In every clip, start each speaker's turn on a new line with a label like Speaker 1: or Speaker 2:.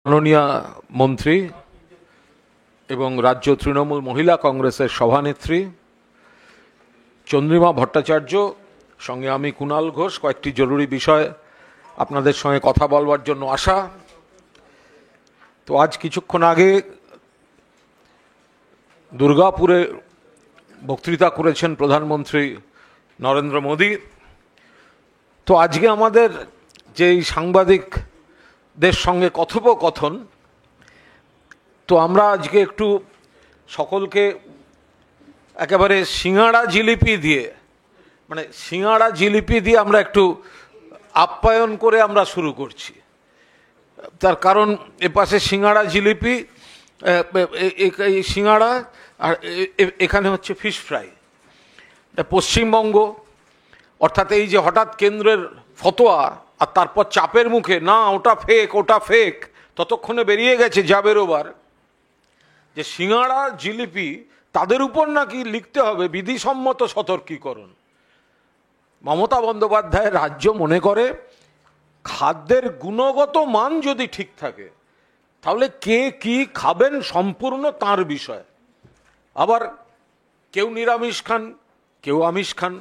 Speaker 1: মাননীয় মন্ত্রী এবং রাজ্য তৃণমূল মহিলা কংগ্রেসের সভানেত্রী চন্দ্রিমা ভট্টাচার্য, সঙ্গে আমি কুণাল ঘোষ কয়েকটি জরুরি বিষয় আপনাদের সঙ্গে কথা বলবার জন্য আসা। তো আজ কিছুক্ষণ আগে দুর্গাপুরে বক্তৃতা করেছেন প্রধানমন্ত্রী নরেন্দ্র মোদী। তো আজকে আমাদের যেই সাংবাদিকদের সঙ্গে কথোপকথন, তো আমরা আজকে একটু সকলকে একেবারে সিঙাড়া জিলিপি দিয়ে আমরা একটু আপ্যায়ন করে আমরা শুরু করছি। তার কারণ এপাশে সিঙাড়া জিলিপি, এই সিঙাড়া, আর এখানে হচ্ছে ফিশ ফ্রাই। পশ্চিমবঙ্গ অর্থাৎ এই যে হঠাৎ কেন্দ্রের ফতোয়া আর তারপর চাপের মুখে না ওটা ফেক, ততক্ষণে বেরিয়ে গেছে যা বেরোবার যে সিঙাড়া জিলিপি তাদের উপর নাকি লিখতে হবে বিধিসম্মত সতর্কীকরণ। মমতা বন্দ্যোপাধ্যায়ের রাজ্য মনে করে খাদ্যের গুণগত মান যদি ঠিক থাকে তাহলে কে কি খাবেন সম্পূর্ণ তার বিষয়। আবার কেউ নিরামিষ খান, কেউ আমিষ খান,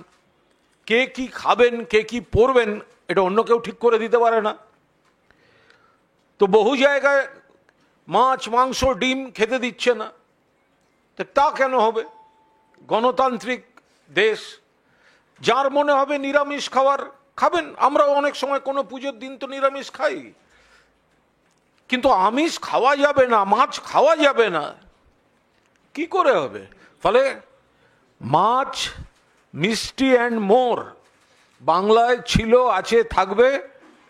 Speaker 1: কে কি খাবেন কে কি পরবেন এটা অন্য কেউ ঠিক করে দিতে পারে না। তো বহু জায়গায় মাছ মাংস ডিম খেতে দিচ্ছে না, তা কেন হবে? গণতান্ত্রিক দেশ, যার মনে হবে নিরামিষ খাবেন। আমরাও অনেক সময় কোনো পুজোর দিন তো নিরামিষ খাই, কিন্তু আমিষ খাওয়া যাবে না, মাছ খাওয়া যাবে না, কি করে হবে? ফলে মাছ, মিষ্টি অ্যান্ড মোর বাংলায় ছিল, আছে, থাকবে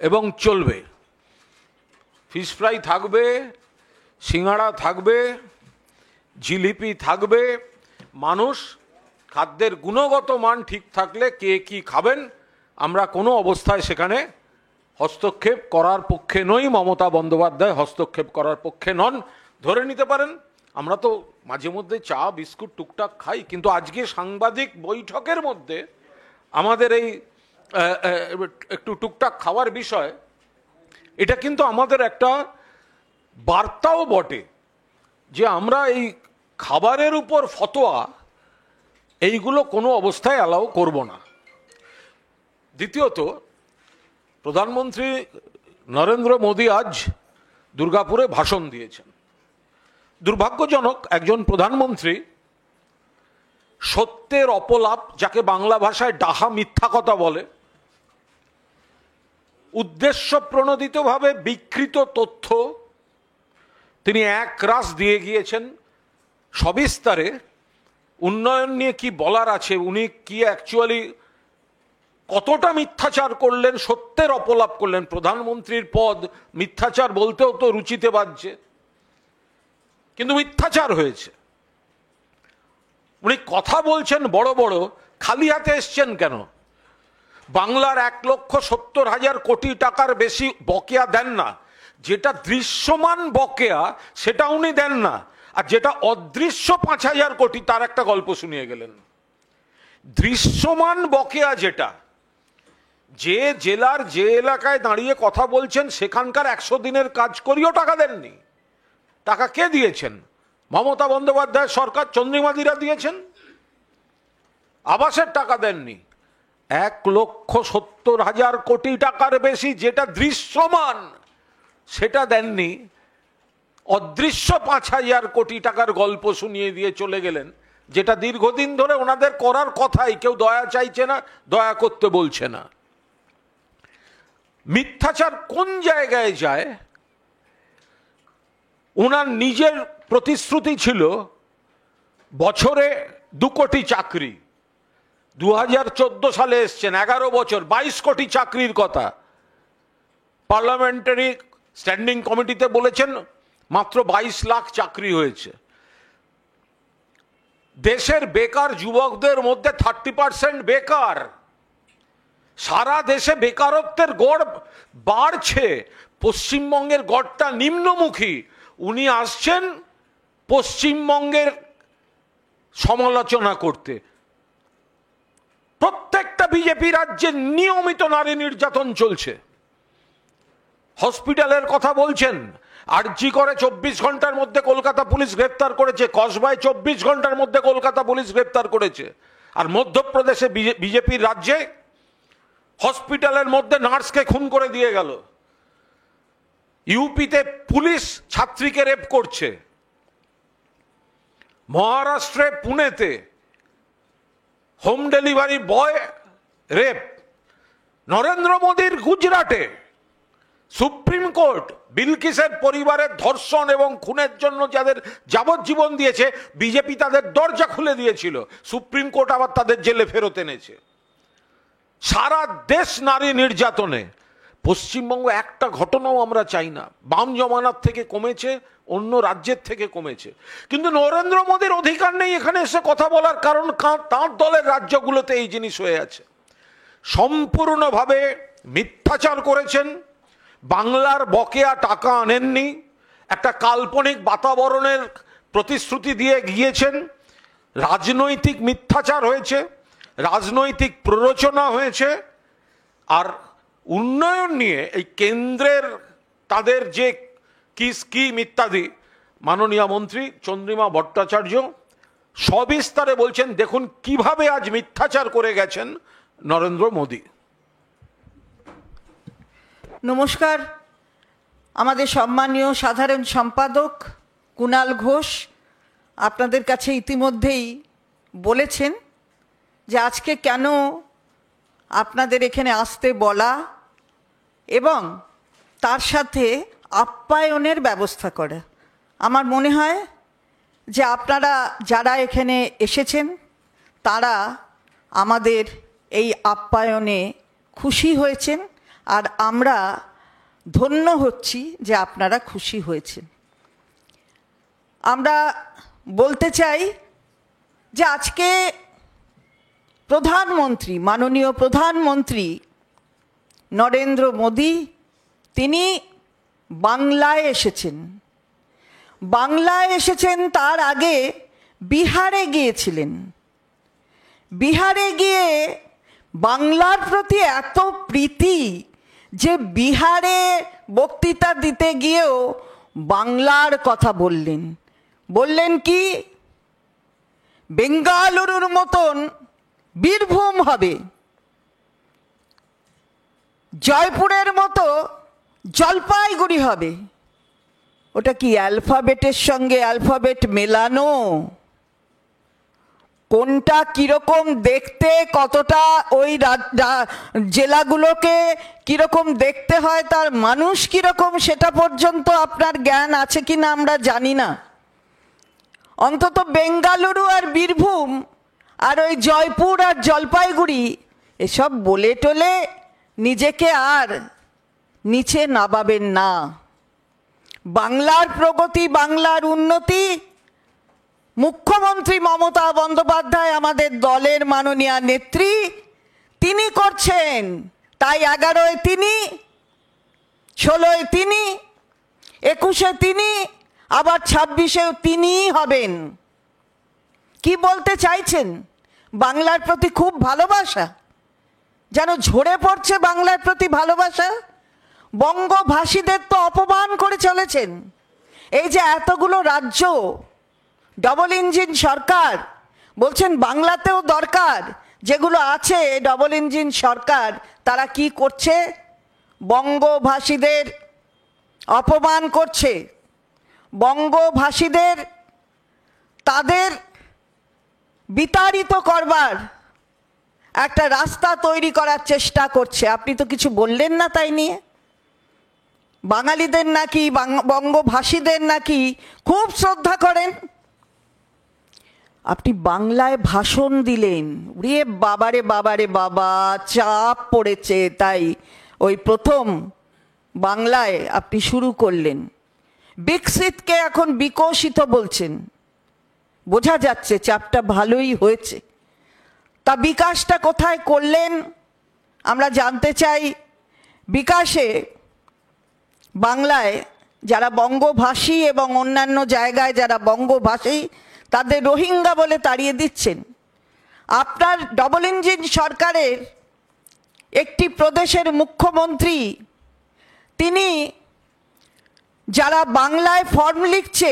Speaker 1: এবং চলবে। ফিশ ফ্রাই থাকবে, সিঙাড়া থাকবে, জিলিপি থাকবে। মানুষ খাদ্যের গুণগত মান ঠিক থাকলে কে কি খাবেন আমরা কোনো অবস্থায় সেখানে হস্তক্ষেপ করার পক্ষে নই। মমতা বন্দ্যোপাধ্যায় হস্তক্ষেপ করার পক্ষে নন। ধরে নিতে পারেন আমরা তো মাঝে মধ্যে চা বিস্কুট টুকটাক খাই, কিন্তু আজকে সাংবাদিক বৈঠকের মধ্যে আমাদের এই একটু টুকটাক খাওয়ার বিষয়, এটা কিন্তু আমাদের একটা বার্তাও বটে যে আমরা এই খাবারের উপর ফতোয়া এইগুলো কোনো অবস্থায় অ্যালাউ করব না। দ্বিতীয়ত, প্রধানমন্ত্রী নরেন্দ্র মোদী আজ দুর্গাপুরে ভাষণ দিয়েছেন। দুর্ভাগ্যজনক, একজন প্রধানমন্ত্রী সত্যের অপলাপ, যাকে বাংলা ভাষায় ডাহা মিথ্যা কথা বলে, উদ্দেশ্য প্রণোদিতভাবে বিকৃত তথ্য তিনি একরাশ দিয়ে গিয়েছেন। সবিস্তারে উন্নয়ন নিয়ে কি বলার আছে, উনি কি অ্যাকচুয়ালি কতটা মিথ্যাচার করলেন, সত্যের অপলাপ করলেন। প্রধানমন্ত্রীর পদ মিথ্যাচার বলতেও তো রুচিতে বাজছে, কিন্তু মিথ্যাচার হয়েছে। উনি কথা বলছেন বড় বড়, খালি হাতে এসছেন কেন? বাংলার 1,70,000 কোটি টাকার বেশি বকেয়া দেন না। যেটা দৃশ্যমান বকেয়া সেটা উনি দেন না, আর যেটা অদৃশ্য 5,000 কোটি তার একটা গল্প শুনিয়ে গেলেন। দৃশ্যমান বকেয়া যেটা, যে জেলার যে এলাকায় দাঁড়িয়ে কথা বলছেন সেখানকার 100 দিনের কাজ করিও টাকা দেননি। টাকা কে দিয়েছেন? মমতা বন্দ্যোপাধ্যায় সরকার, চন্দ্রিমাদিরা দিয়েছেন। আবাসের টাকা দেননি। 1,70,000 কোটি টাকার বেশি যেটা দৃশ্যমান সেটা দেননি। অদৃশ্য 5,000 কোটি টাকার গল্প শুনিয়ে দিয়ে চলে গেলেন, যেটা দীর্ঘদিন ধরে ওনাদের করার কথাই। কেউ দয়া চাইছে না, দয়া করতে বলছে না। মিথ্যাচার কোন জায়গায় যায়? ওনার নিজের প্রতিশ্রুতি ছিল বছরে 2 কোটি চাকরি। 2014 সালে এসছেন, 11 বছর, 22 কোটি চাকরির কথা। পার্লামেন্টারি স্ট্যান্ডিং কমিটিতে বলেছেন মাত্র 22 লাখ চাকরি হয়েছে। দেশের বেকার যুবকদের মধ্যে 30% বেকার। সারা দেশে বেকারত্বের গড় বাড়ছে, পশ্চিমবঙ্গের গড়টা নিম্নমুখী। উনি আসছেন পশ্চিমবঙ্গের সমালোচনা করতে। প্রত্যেকটা বিজেপি রাজ্যে নিয়মিত নারী নির্যাতন চলছে। হসপিটালের কথা বলছেন, আরজি করে 24 ঘন্টার মধ্যে কলকাতা পুলিশ গ্রেপ্তার করেছে, কসবায় 24 ঘন্টার মধ্যে কলকাতা পুলিশ গ্রেপ্তার করেছে। আর মধ্যপ্রদেশে বিজেপির রাজ্যে হসপিটালের মধ্যে নার্সকে খুন করে দিয়ে গেল। ইউপিতে পুলিশ ছাত্রীকে রেপ করছে। মহারাষ্ট্রে পুনেতে home delivery boy rape. Narendra মোদীর গুজরাটে সুপ্রিম কোর্ট বিলকিসের পরিবারের ধর্ষণ এবং খুনের জন্য যাদের যাবজ্জীবন দিয়েছে, বিজেপি তাদের দরজা খুলে দিয়েছিল, সুপ্রিম কোর্ট আবার তাদের জেলে ফেরত এনেছে। সারা দেশ নারী নির্যাতনে। পশ্চিমবঙ্গ একটা ঘটনাও আমরা চাই না। বাম জমানার থেকে কমেছে, অন্য রাজ্যের থেকে কমেছে, কিন্তু নরেন্দ্র মোদীর অধিকার নেই এখানে এসে কথা বলার, কারণ তাঁর দলের রাজ্যগুলোতে এই জিনিস হয়ে আছে। সম্পূর্ণভাবে মিথ্যাচার করেছেন, বাংলার বকেয়া টাকা আনেননি, একটা কাল্পনিক বাতাবরণের প্রতিশ্রুতি দিয়ে গিয়েছেন, রাজনৈতিক মিথ্যাচার হয়েছে, রাজনৈতিক প্ররোচনা হয়েছে। আর উন্নয়ন নিয়ে এই কেন্দ্রের তাদের যে কি স্কিম ইত্যাদি, মাননীয় মন্ত্রী চন্দ্রিমা ভট্টাচার্য সবিস্তারে বলছেন। দেখুন কিভাবে আজ মিথ্যাচার করে গেছেন নরেন্দ্র মোদী।
Speaker 2: নমস্কার। আমাদের সম্মানীয় সাধারণ সম্পাদক কুণাল ঘোষ আপনাদের কাছে ইতিমধ্যেই বলেছেন যে আজকে কেন আপনাদের এখানে আসতে বলা এবং তার সাথে আপ্যায়নের ব্যবস্থা করা। আমার মনে হয় যে আপনারা যারা এখানে এসেছেন তারা আমাদের এই আপ্যায়নে খুশি হয়েছেন, আর আমরা ধন্য হচ্ছি যে আপনারা খুশি হয়েছেন। আমরা বলতে চাই যে আজকে প্রধানমন্ত্রী, মাননীয় প্রধানমন্ত্রী নরেন্দ্র মোদী তিনি বাংলায় এসেছেন। বাংলায় এসেছেন, তার আগে বিহারে গিয়েছিলেন। বিহারে গিয়ে বাংলার প্রতি এত প্রীতি যে বিহারে বক্তৃতা দিতে গিয়েও বাংলার কথা বললেন। বললেন কি, বেঙ্গালুরুর মতন বীরভূম হবে, জয়পুরের মতো জলপাইগুড়ি হবে। ওটা কি অ্যালফাবেটের সঙ্গে অ্যালফাবেট মেলানো? কোনটা কীরকম দেখতে, কতটা ওই জেলাগুলোকে কীরকম দেখতে হয়, তার মানুষ কীরকম, সেটা পর্যন্ত আপনার জ্ঞান আছে কি না আমরা জানি না। অন্তত বেঙ্গালুরু আর বীরভূম আর ওই জয়পুর আর জলপাইগুড়ি এসব বলে টলে নিজেকে আর নিচে নামাবেন না। বাংলার প্রগতি, বাংলার উন্নতি মুখ্যমন্ত্রী মমতা বন্দ্যোপাধ্যায়, আমাদের দলের মাননীয় নেত্রী, তিনি করছেন। তাই 11-য় তিনি, 16-য় তিনি, 21-এ তিনি, আবার 26-এও তিনিই হবেন। কি বলতে চাইছেন? বাংলার প্রতি খুব ভালোবাসা, যেন ঝরে পড়ছে বাংলার প্রতি ভালোবাসা। বঙ্গভাষীদের তো অপমান করে চলেছেন। এই যে এতগুলো রাজ্য, ডবল ইঞ্জিন সরকার, বলছেন বাংলাতেও দরকার। যেগুলো আছে ডবল ইঞ্জিন সরকার, তারা কি করছে? বঙ্গভাষীদের অপমান করছে। বঙ্গভাষীদের তাদের বিতাড়িত করবার একটা রাস্তা তৈরি করার চেষ্টা করছে। আপনি তো কিছু বললেন না তাই নিয়ে। বাঙালিদের নাকি, বঙ্গভাষীদের নাকি খুব শ্রদ্ধা করেন। আপনি বাংলায় ভাষণ দিলেন, উড়িয়ে বাবারে বাবারে বাবা, চাপ পড়েছে, তাই ওই প্রথম বাংলায় আপনি শুরু করলেন। বিকশিতকে এখন বিকশিত বলছেন, বোঝা যাচ্ছে চাপটা ভালোই হয়েছে। তা বিকাশটা কোথায় করলেন আমরা জানতে চাই। বিকাশে বাংলায় যারা বঙ্গভাষী এবং অন্যান্য জায়গায় যারা বঙ্গভাষী, তাদের রোহিঙ্গা বলে তাড়িয়ে দিচ্ছেন। আপনার ডবল ইঞ্জিন সরকারের একটি প্রদেশের মুখ্যমন্ত্রী তিনি যারা বাংলায় ফর্ম লিখছে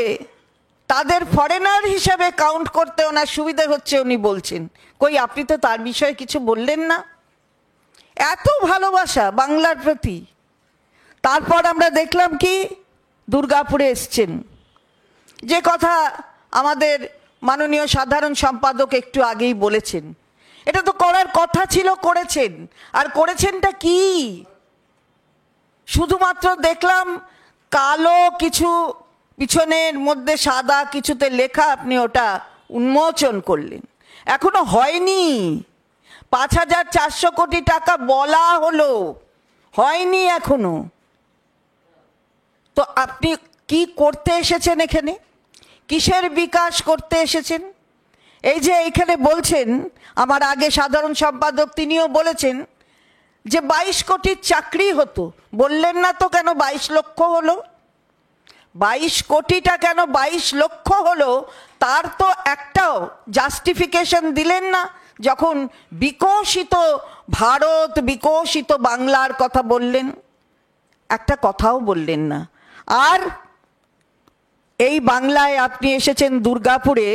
Speaker 2: তাদের ফরেনার হিসাবে কাউন্ট করতে ওনার সুবিধা হচ্ছে উনি বলছেন। কই আপনি তো তার বিষয়ে কিছু বললেন না। এত ভালোবাসা বাংলার প্রতি। তারপর আমরা দেখলাম কি দুর্গাপুরে এসছেন, যে কথা আমাদের মাননীয় সাধারণ সম্পাদক একটু আগেই বলেছেন, এটা তো করার কথা ছিল, করেছেন। আর করেছেনটা কি? শুধুমাত্র দেখলাম কালো কিছু পিছনের মধ্যে সাদা কিছুতে লেখা, আপনি ওটা উন্মোচন করলেন। এখনো হয়নি। 5,400 কোটি টাকা বলা হলো, হয়নি এখনো। তো আপনি কি করতে এসেছেন এখানে? কিসের বিকাশ করতে এসেছেন? এই যে এইখানে বলছেন, আমার আগে সাধারণ সম্পাদক তিনিও বলেছেন যে 22 কোটির চাকরি হতো। বললেন না তো কেন 22 লক্ষ হলো? 22 কোটিটা কেন 22 লক্ষ হলো তার তো একটাও জাস্টিফিকেশন দিলেন না। যখন বিকশিত ভারত, বিকশিত বাংলার কথা বললেন, একটা কথাও বললেন না। আর এই বাংলায় আপনি এসেছেন দুর্গাপুরে,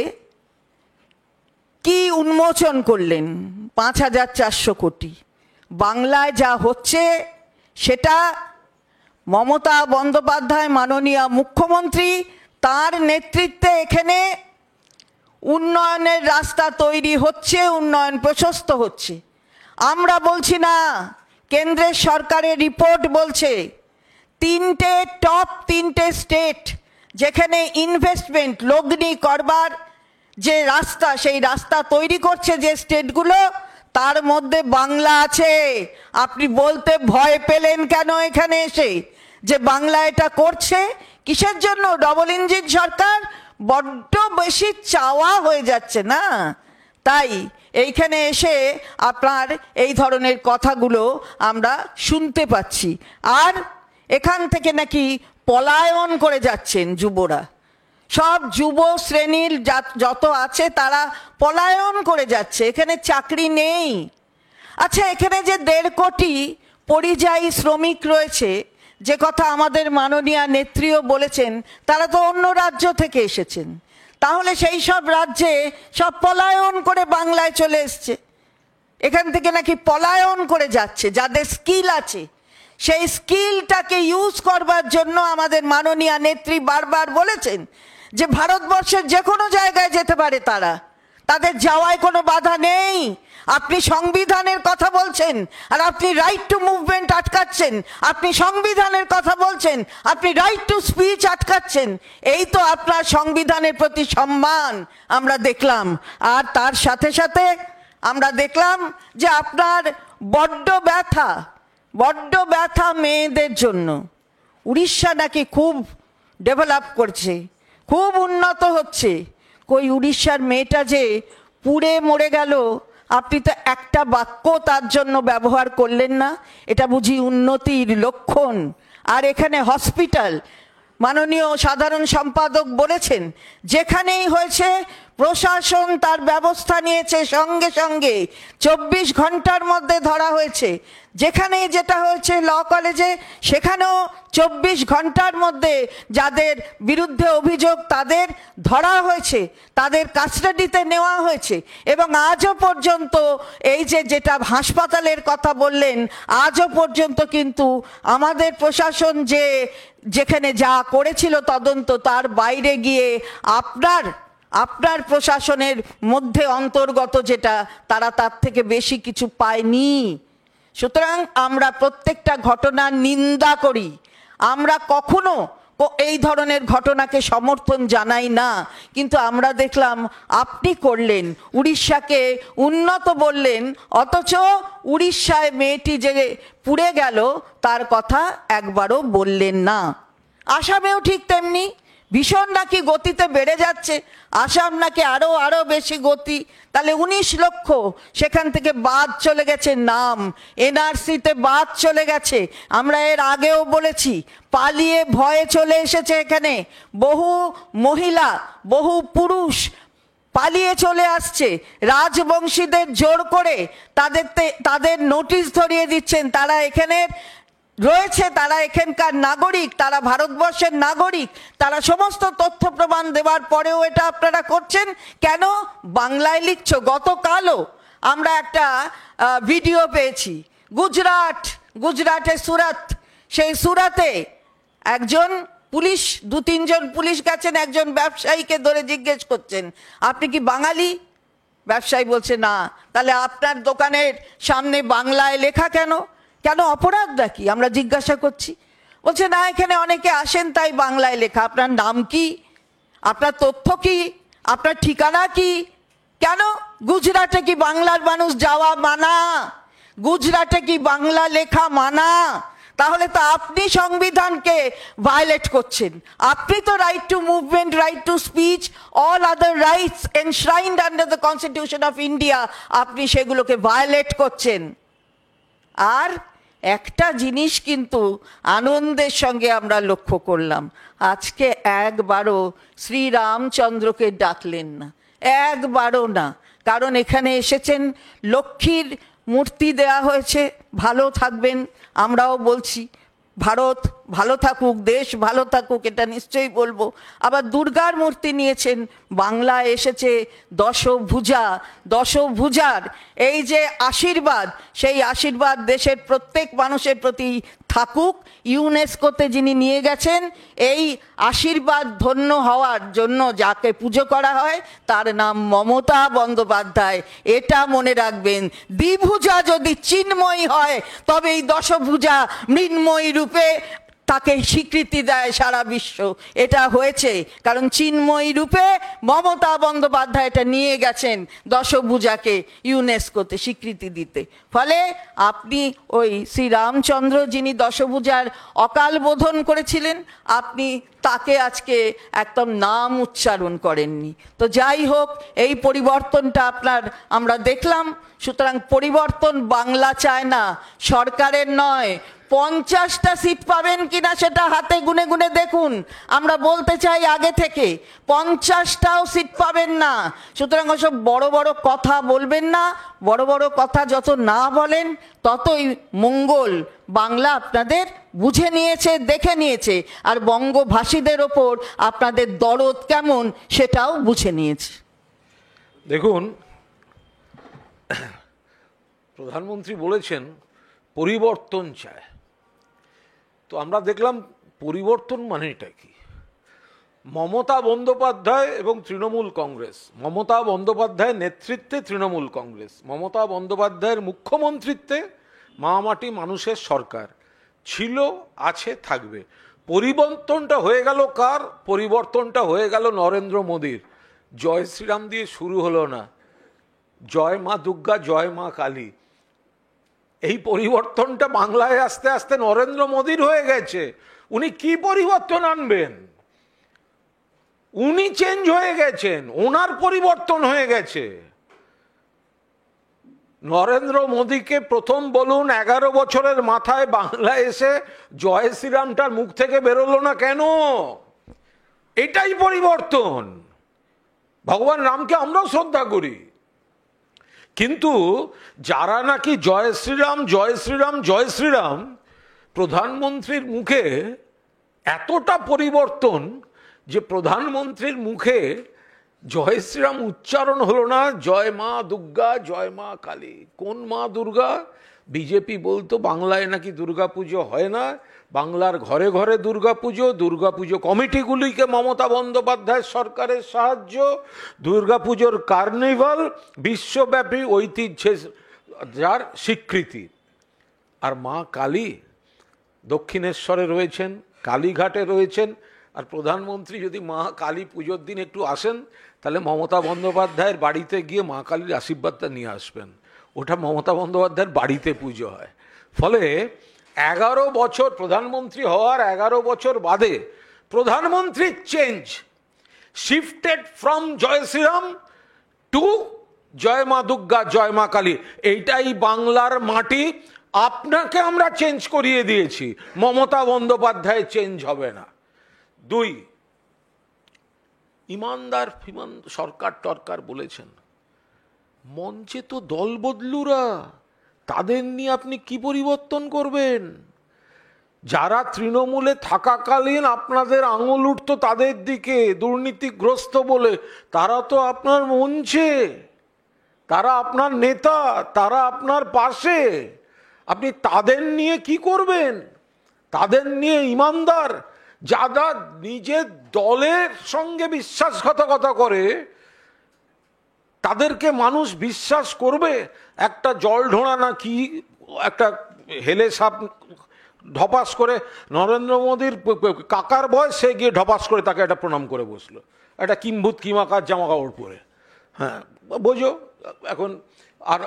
Speaker 2: কি উন্মোচন করলেন? 5,400 কোটি। বাংলায় যা হচ্ছে সেটা মমতা বন্দ্যোপাধ্যায় মাননীয় মুখ্যমন্ত্রী, তার নেতৃত্বে এখানে উন্নয়নের রাস্তা তৈরি হচ্ছে, উন্নয়ন প্রশস্ত হচ্ছে। আমরা বলছি না, কেন্দ্রের সরকারের রিপোর্ট বলছে টপ তিনটে স্টেট যেখানে ইনভেস্টমেন্ট লগ্নি করবার যে রাস্তা, সেই রাস্তা তৈরি করছে যে স্টেটগুলো, তার মধ্যে বাংলা আছে। আপনি বলতে ভয় পেলেন কেন এখানে এসে যে বাংলা এটা করছে? কিসের জন্য? ডবল ইঞ্জিন সরকার বড্ড বেশি চাওয়া হয়ে যাচ্ছে না, তাই এইখানে এসে আপনার এই ধরনের কথাগুলো আমরা শুনতে পাচ্ছি। আর এখান থেকে নাকি পলায়ন করে যাচ্ছেন যুবরা, সব যুব শ্রেণীর যত আছে তারা পলায়ন করে যাচ্ছে, এখানে চাকরি নেই। আচ্ছা, এখানে যে 1.5 কোটি পরিযায়ী শ্রমিক রয়েছে, যে কথা আমাদের মাননীয় নেত্রীও বলেছেন, তারা তো অন্য রাজ্য থেকে এসেছেন। তাহলে সেই সব রাজ্যে সব পলায়ন করে বাংলায় চলে এসছে। এখান থেকে নাকি পলায়ন করে যাচ্ছে। যাদের স্কিল আছে সেই স্কিলটাকে ইউজ করবার জন্য আমাদের মাননীয় নেত্রী বারবার বলেছেন যে ভারতবর্ষের যে কোনো জায়গায় যেতে পারে তারা, তাদের যাওয়ায় কোনো বাধা নেই। আপনি সংবিধানের কথা বলছেন আর আপনি রাইট টু মুভমেন্ট আটকাচ্ছেন, আপনি সংবিধানের কথা বলছেন, আপনি রাইট টু স্পিচ আটকাচ্ছেন। এই তো আপনার সংবিধানের প্রতি সম্মান আমরা দেখলাম। আর তার সাথে সাথে আমরা দেখলাম যে আপনার বড্ড ব্যথা মেয়েদের জন্য। উড়িষ্যা নাকি খুব ডেভেলপ করছে, খুব উন্নত হচ্ছে। কই উড়িষ্যার মেয়েটা যে পুড়ে মরে গেল, আপনি তো একটা বাক্য তার জন্য ব্যবহার করলেন না। এটা বুঝি উন্নতির লক্ষণ? আর এখানে হসপিটাল, মাননীয় সাধারণ সম্পাদক বলেছেন যেখানেই হয়েছে প্রশাসন তার ব্যবস্থা নিয়েছে, সঙ্গে সঙ্গে 24 ঘন্টার মধ্যে ধরা হয়েছে। যেখানেই যেটা হয়েছে ল কলেজে, সেখানেও 24 ঘন্টার মধ্যে যাদের বিরুদ্ধে অভিযোগ তাদের ধরা হয়েছে, তাদের কাস্টাডিতে নেওয়া হয়েছে। এবং আজও পর্যন্ত এই যেটা হাসপাতালের কথা বললেন, আজও পর্যন্ত কিন্তু আমাদের প্রশাসন যেখানে যা করেছিল তদন্ত, তার বাইরে গিয়ে আপনার প্রশাসনের মধ্যে অন্তর্গত যেটা, তারা তার থেকে বেশি কিছু পায়নি। সুতরাং আমরা প্রত্যেকটা ঘটনার নিন্দা করি। আমরা কখনো এই ধরনের ঘটনাকে সমর্থন জানাই না, কিন্তু আমরা দেখলাম আপনি করলেন, উড়িষ্যাকে উন্নত বললেন, অথচ উড়িষ্যায় মেয়েটি যে পুড়ে গেল তার কথা একবারও বললেন না। আসামেও ঠিক তেমনি ভীষণ নাকি গতিতে বেড়ে যাচ্ছে, আসাম নাকি আরো বেশি গতি। তাহলে 19 লক্ষ সেখান থেকে বাদ চলে গেছে, নাম এনআরসিতে বাদ চলে গেছে। আমরা এর আগেও বলেছি, পালিয়ে ভয়ে চলে এসেছে এখানে বহু মহিলা, বহু পুরুষ পালিয়ে চলে আসছে। রাজবংশীদের জোর করে তাদের নোটিশ ধরিয়ে দিচ্ছেন, তারা এখানে রয়েছে তারা এখানকার নাগরিক, তারা ভারতবর্ষের নাগরিক, তারা সমস্ত তথ্য প্রমাণ দেওয়ার পরেও এটা আপনারা করছেন কেন? বাংলায় লিখছো। গতকালও আমরা একটা ভিডিও পেয়েছি, গুজরাটের সুরাত, সেই সুরাতে একজন পুলিশ, 2-3 জন পুলিশ গেছেন, একজন ব্যবসায়ীকে ধরে জিজ্ঞেস করছেন আপনি কি বাঙালি? ব্যবসায়ী বলছে না। তাহলে আপনার দোকানের সামনে বাংলায় লেখা কেন? কেন, অপরাধটা কি? আমরা জিজ্ঞাসা করছি। বলছে না, এখানে অনেকে আসেন তাই বাংলায় লেখা। আপনার নাম কি? আপনার তথ্য কি? আপনার ঠিকানা কি? কেন? গুজরাটে কি বাংলার মানুষ যাওয়া মানা? গুজরাটে কি বাংলা লেখা মানা? তাহলে তো আপনি সংবিধানকে ভায়োলেট করছেন। আপনি তো right two movement, right to speech, all other rights enshrined under the constitution of India, আপনি সেগুলোকে ভায়োলেট করছেন। আর একটা জিনিস কিন্তু আনন্দের সঙ্গে আমরা লক্ষ্য করলাম, আজকে একবারও শ্রীরামচন্দ্রকে ডাকলেন না, একবারও না। কারণ এখানে এসেছেন, লক্ষ্মীর মূর্তি দেয়া হয়েছে, ভালো থাকবেন। আমরাও বলছি ভারত ভালো থাকুক, দেশ ভালো থাকুক, এটা নিশ্চয়ই বলবো। আবার দুর্গার মূর্তি নিয়েছেন, বাংলায় এসেছে দশভুজার এই যে আশীর্বাদ, সেই আশীর্বাদ দেশের প্রত্যেক মানুষের প্রতি থাকুক। ইউনেস্কোতে যিনি নিয়ে গেছেন, এই আশীর্বাদ ধন্য হওয়ার জন্য যাকে পুজো করা হয় তার নাম মমতা বন্দ্যোপাধ্যায়। এটা মনে রাখবেন, দ্বিভুজা যদি চিন্ময়ী হয় তবে এই দশভুজা মৃন্ময়ী রূপে তাকে স্বীকৃতি দেয় সারা বিশ্ব। এটা হয়েছে কারণ চিন্ময়ী রূপে মমতা বন্দ্যোপাধ্যায় এটা নিয়ে গেছেন দশভুজাকে ইউনেস্কোতে স্বীকৃতি দিতে। ফলে আপনি ওই শ্রীরামচন্দ্র যিনি দশভুজার অকাল বোধন করেছিলেন, আপনি তাকে আজকে একদম নাম উচ্চারণ করেননি। তো যাই হোক, এই পরিবর্তনটা আমরা দেখলাম। সুতরাং পরিবর্তন বাংলা চায় না, সরকারের নয়। 50টা সিট পাবেন কিনা সেটা হাতে গুনে গুনে দেখুন। আমরা বলতে চাই আগে থেকে 50টাও সিট পাবেন না। সুতরাং ওসব বড় বড় কথা বলবেন না। বড় বড় কথা যত না বলেন ততই মঙ্গল। বাংলা আপনাদের বুঝে নিয়েছে, দেখে নিয়েছে, আর বঙ্গভাষীদের ওপর আপনাদের দরদ কেমন সেটাও বুঝে নিয়েছে।
Speaker 1: দেখুন, প্রধানমন্ত্রী বলেছেন পরিবর্তন চায়। তো আমরা দেখলাম পরিবর্তন মানেটা কি। মমতা বন্দ্যোপাধ্যায় এবং তৃণমূল কংগ্রেস, মমতা বন্দ্যোপাধ্যায়ের নেতৃত্বে তৃণমূল কংগ্রেস, মমতা বন্দ্যোপাধ্যায়ের মুখ্যমন্ত্রিত্বে মাটি মানুষের সরকার ছিল, আছে, থাকবে। পরিবর্তনটা হয়ে গেল কার? পরিবর্তনটা হয়ে গেল নরেন্দ্র মোদীর। জয় শ্রীরাম দিয়ে শুরু হলো না, জয় মা দুর্গা, জয় মা কালী। এই পরিবর্তনটা বাংলায় আস্তে আস্তে নরেন্দ্র মোদীর হয়ে গেছে। উনি কি পরিবর্তন আনবেন? উনি চেঞ্জ হয়ে গেছেন, ওনার পরিবর্তন হয়ে গেছে। নরেন্দ্র মোদীকে প্রথম বলুন 11 বছরের মাথায় বাংলায় এসে জয় শ্রীরামটার মুখ থেকে বেরোলো না কেন? এটাই পরিবর্তন। ভগবান রামকে আমরাও শ্রদ্ধা করি, কিন্তু যারা নাকি জয় শ্রীরাম জয় শ্রীরাম জয় শ্রীরাম, প্রধানমন্ত্রীর মুখে এতটা পরিবর্তন যে প্রধানমন্ত্রীর মুখে জয় শ্রীরাম উচ্চারণ হলো না, জয় মা দুর্গা, জয় মা কালী। কোন মা দুর্গা? বিজেপি বলতো বাংলায় নাকি দুর্গা পুজো হয় না, বাংলার ঘরে ঘরে দুর্গা পুজো, দুর্গা পুজো কমিটিগুলিকে মমতা বন্দ্যোপাধ্যায় সরকারের সাহায্য, দুর্গা পুজোর কার্নিভাল বিশ্বব্যাপী ঐতিহ্যের যার স্বীকৃতি। আর মা কালী দক্ষিণেশ্বরে রয়েছেন, কালীঘাটে রয়েছেন। আর প্রধানমন্ত্রী যদি মা কালী পুজোর দিন একটু আসেন, তাহলে মমতা বন্দ্যোপাধ্যায়ের বাড়িতে গিয়ে মা কালীর আশীর্বাদটা নিয়ে আসবেন। ওটা মমতা বন্দ্যোপাধ্যায়ের বাড়িতে পুজো হয়। ফলে 11 বছর প্রধানমন্ত্রী হওয়ার 11 বছর বাদে প্রধানমন্ত্রীর চেঞ্জ, শিফটেড ফ্রম জয় শ্রীরাম টু জয় মা দুর্গা, জয় মা কালী। এইটাই বাংলার মাটি। আপনাকে আমরা চেঞ্জ করিয়ে দিয়েছি, মমতা বন্দ্যোপাধ্যায় চেঞ্জ হবে না। 2, ইমানদার সরকার টরকার বলেছেন, মঞ্চে তো দল বদলুরা, তাদের নিয়ে আপনি কি পরিবর্তন করবেন? যারা তৃণমূলে থাকাকালীন আপনাদের আঙুল উঠতো তাদের দিকে দুর্নীতিগ্রস্ত বলে, তারা তো আপনার মঞ্চে, তারা আপনার নেতা, তারা আপনার পাশে। আপনি তাদের নিয়ে কি করবেন? তাদের নিয়ে ইমানদার যারা নিজের দলের সঙ্গে বিশ্বাসঘাতকতা করে, তাদেরকে মানুষ বিশ্বাস করবে? একটা জল ঢোড়া না কি একটা হেলে সাপ ঢপাস করে নরেন্দ্র মোদীর কাকার বয়স, সে গিয়ে ঢপাস করে তাকে একটা প্রণাম করে বসলো, একটা কিম্ভূত কিমাকার জামা কাপড় পরে। হ্যাঁ, বোঝো। এখন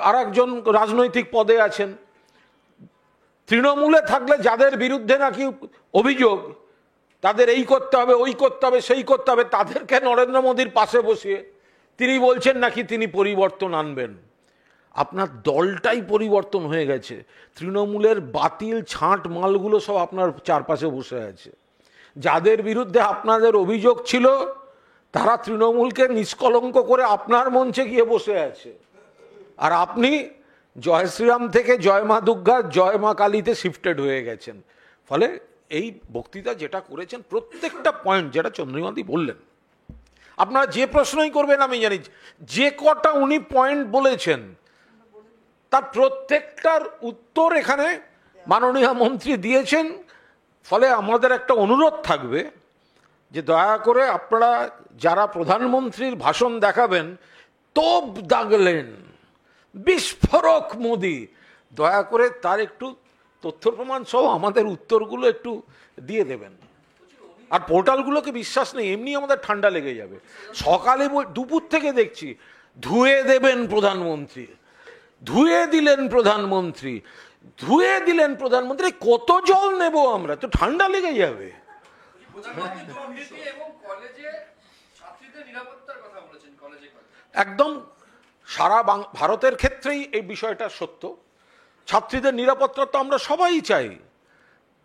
Speaker 1: আর একজন রাজনৈতিক পদে আছেন, তৃণমূলে থাকলে যাদের বিরুদ্ধে নাকি অভিযোগ, তাদের এই করতে হবে, ওই করতে হবে, সেই করতে হবে, তাদেরকে নরেন্দ্র মোদীর পাশে বসিয়ে তিনি বলছেন নাকি তিনি পরিবর্তন আনবেন। আপনার দলটাই পরিবর্তন হয়ে গেছে। তৃণমূলের বাতিল ছাঁট মালগুলো সব আপনার চারপাশে বসে আছে। যাদের বিরুদ্ধে আপনাদের অভিযোগ ছিল, তারা তৃণমূলকে নিষ্কলঙ্ক করে আপনার মঞ্চে গিয়ে বসে আছে। আর আপনি জয় শ্রীরাম থেকে জয় মা দুর্গা, জয় মা কালীতে শিফটেড হয়ে গেছেন। ফলে এই বক্তৃতা যেটা করেছেন, প্রত্যেকটা পয়েন্ট যেটা চন্দ্রিমাদি বললেন, আপনারা যে প্রশ্নই করবেন আমি জানি, যে কটা উনি পয়েন্ট বলেছেন তার প্রত্যেকটার উত্তর এখানে মাননীয় মন্ত্রী দিয়েছেন। ফলে আমাদের একটা অনুরোধ থাকবে যে দয়া করে আপনারা যারা প্রধানমন্ত্রীর ভাষণ দেখাবেন, তোপ দাগলেন, বিস্ফোরক মোদি, দয়া করে তার একটু তথ্য প্রমাণ সহ আমাদের উত্তরগুলো একটু দিয়ে দেবেন। আর পোর্টালগুলোকে বিশ্বাস নেই, এমনি আমাদের ঠান্ডা লেগে যাবে। সকালে দুপুর থেকে দেখছি ধুয়ে দেবেন প্রধানমন্ত্রী, ধুয়ে দিলেন প্রধানমন্ত্রী, ধুয়ে দিলেন প্রধানমন্ত্রী। কত জল নেব আমরা? তো ঠান্ডা লেগে যাবে। একদম সারা ভারতের ক্ষেত্রেই এই বিষয়টা সত্য। ছাত্রীদের নিরাপত্তা তো আমরা সবাই চাই।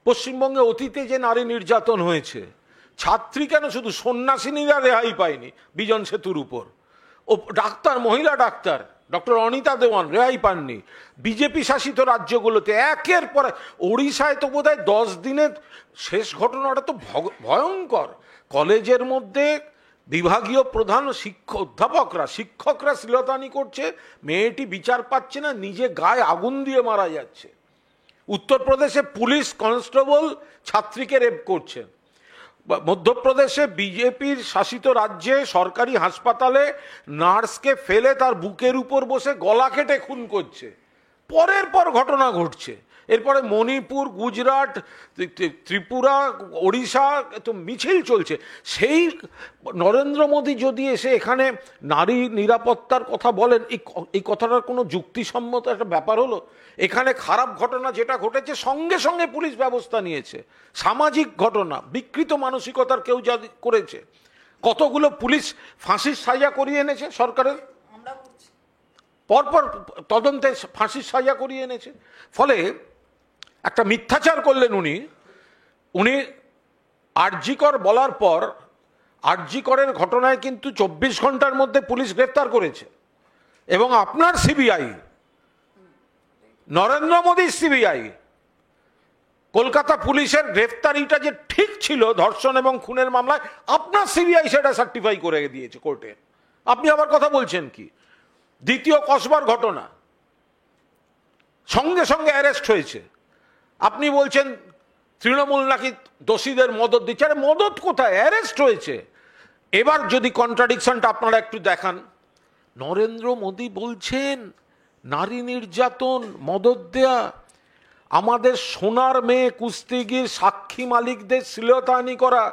Speaker 1: পশ্চিমবঙ্গে অতীতে যে নারী নির্যাতন হয়েছে, ছাত্রী কেন, শুধু সন্ন্যাসিনীরা রেহাই পায়নি বিজন সেতুর উপর, ও ডাক্তার, মহিলা ডাক্তার ডক্টর অনিতা দেওয়ান রেহাই পাননি। বিজেপি শাসিত রাজ্যগুলোতে একের পর, ওড়িশায় তো বোধহয় 10 দিনের শেষ ঘটনাটা তো ভয়ঙ্কর। কলেজের মধ্যে বিভাগীয় প্রধান শিক্ষকরা শ্লীলতাহানি করছে, মেয়েটি বিচার পাচ্ছে না, নিজে গায়ে আগুন দিয়ে মারা যাচ্ছে। উত্তরপ্রদেশে পুলিশ কনস্টেবল ছাত্রীকে রেপ করছে। মধ্যপ্রদেশে বিজেপির শাসিত রাজ্যে সরকারি হাসপাতালে নার্সকে ফেলে তার বুকের উপর বসে গলা কেটে খুন করছে। পরের পর ঘটনা ঘটছে। এরপরে মণিপুর, গুজরাট, ত্রিপুরা, ওড়িশা তো মিছিল চলছে। সেই নরেন্দ্র মোদী যদি এসে এখানে নারী নিরাপত্তার কথা বলেন, এই কথাটার কোনো যুক্তিসম্মত একটা ব্যাপার হলো? এখানে খারাপ ঘটনা যেটা ঘটেছে সঙ্গে সঙ্গে পুলিশ ব্যবস্থা নিয়েছে। সামাজিক ঘটনা, বিকৃত মানসিকতার কেউ যা করেছে, কতগুলো পুলিশ ফাঁসির সাজা করিয়ে এনেছে সরকারের, পরপর তদন্তে ফাঁসির সাজা করিয়ে এনেছে। ফলে একটা মিথ্যাচার করলেন উনি আরজিকর বলার পর, আরজিকরের ঘটনায় কিন্তু 24 ঘন্টার মধ্যে পুলিশ গ্রেফতার করেছে। এবং আপনার সিবিআই, নরেন্দ্র মোদীর সিবিআই, কলকাতা পুলিশের গ্রেফতারিটা যে ঠিক ছিল ধর্ষণ এবং খুনের মামলায়, আপনার সিবিআই সেটা সার্টিফাই করে দিয়েছে কোর্টে। আপনি আবার কথা বলছেন কি? দ্বিতীয় কসবার ঘটনা, সঙ্গে সঙ্গে অ্যারেস্ট হয়েছে। আপনি বলছেন তৃণমূল নাকি দোষীদের মদত দিচ্ছে। আরে মদত কোথায়? অ্যারেস্ট হয়েছে। এবার যদি কন্ট্রাডিকশনটা আপনারা একটু দেখান, নরেন্দ্র মোদী বলছেন নারী নির্যাতন, মদত দেয়া, আমাদের সোনার মেয়ে কুস্তিগির সাক্ষী মালিকদের শ্লীলতাহানি করা,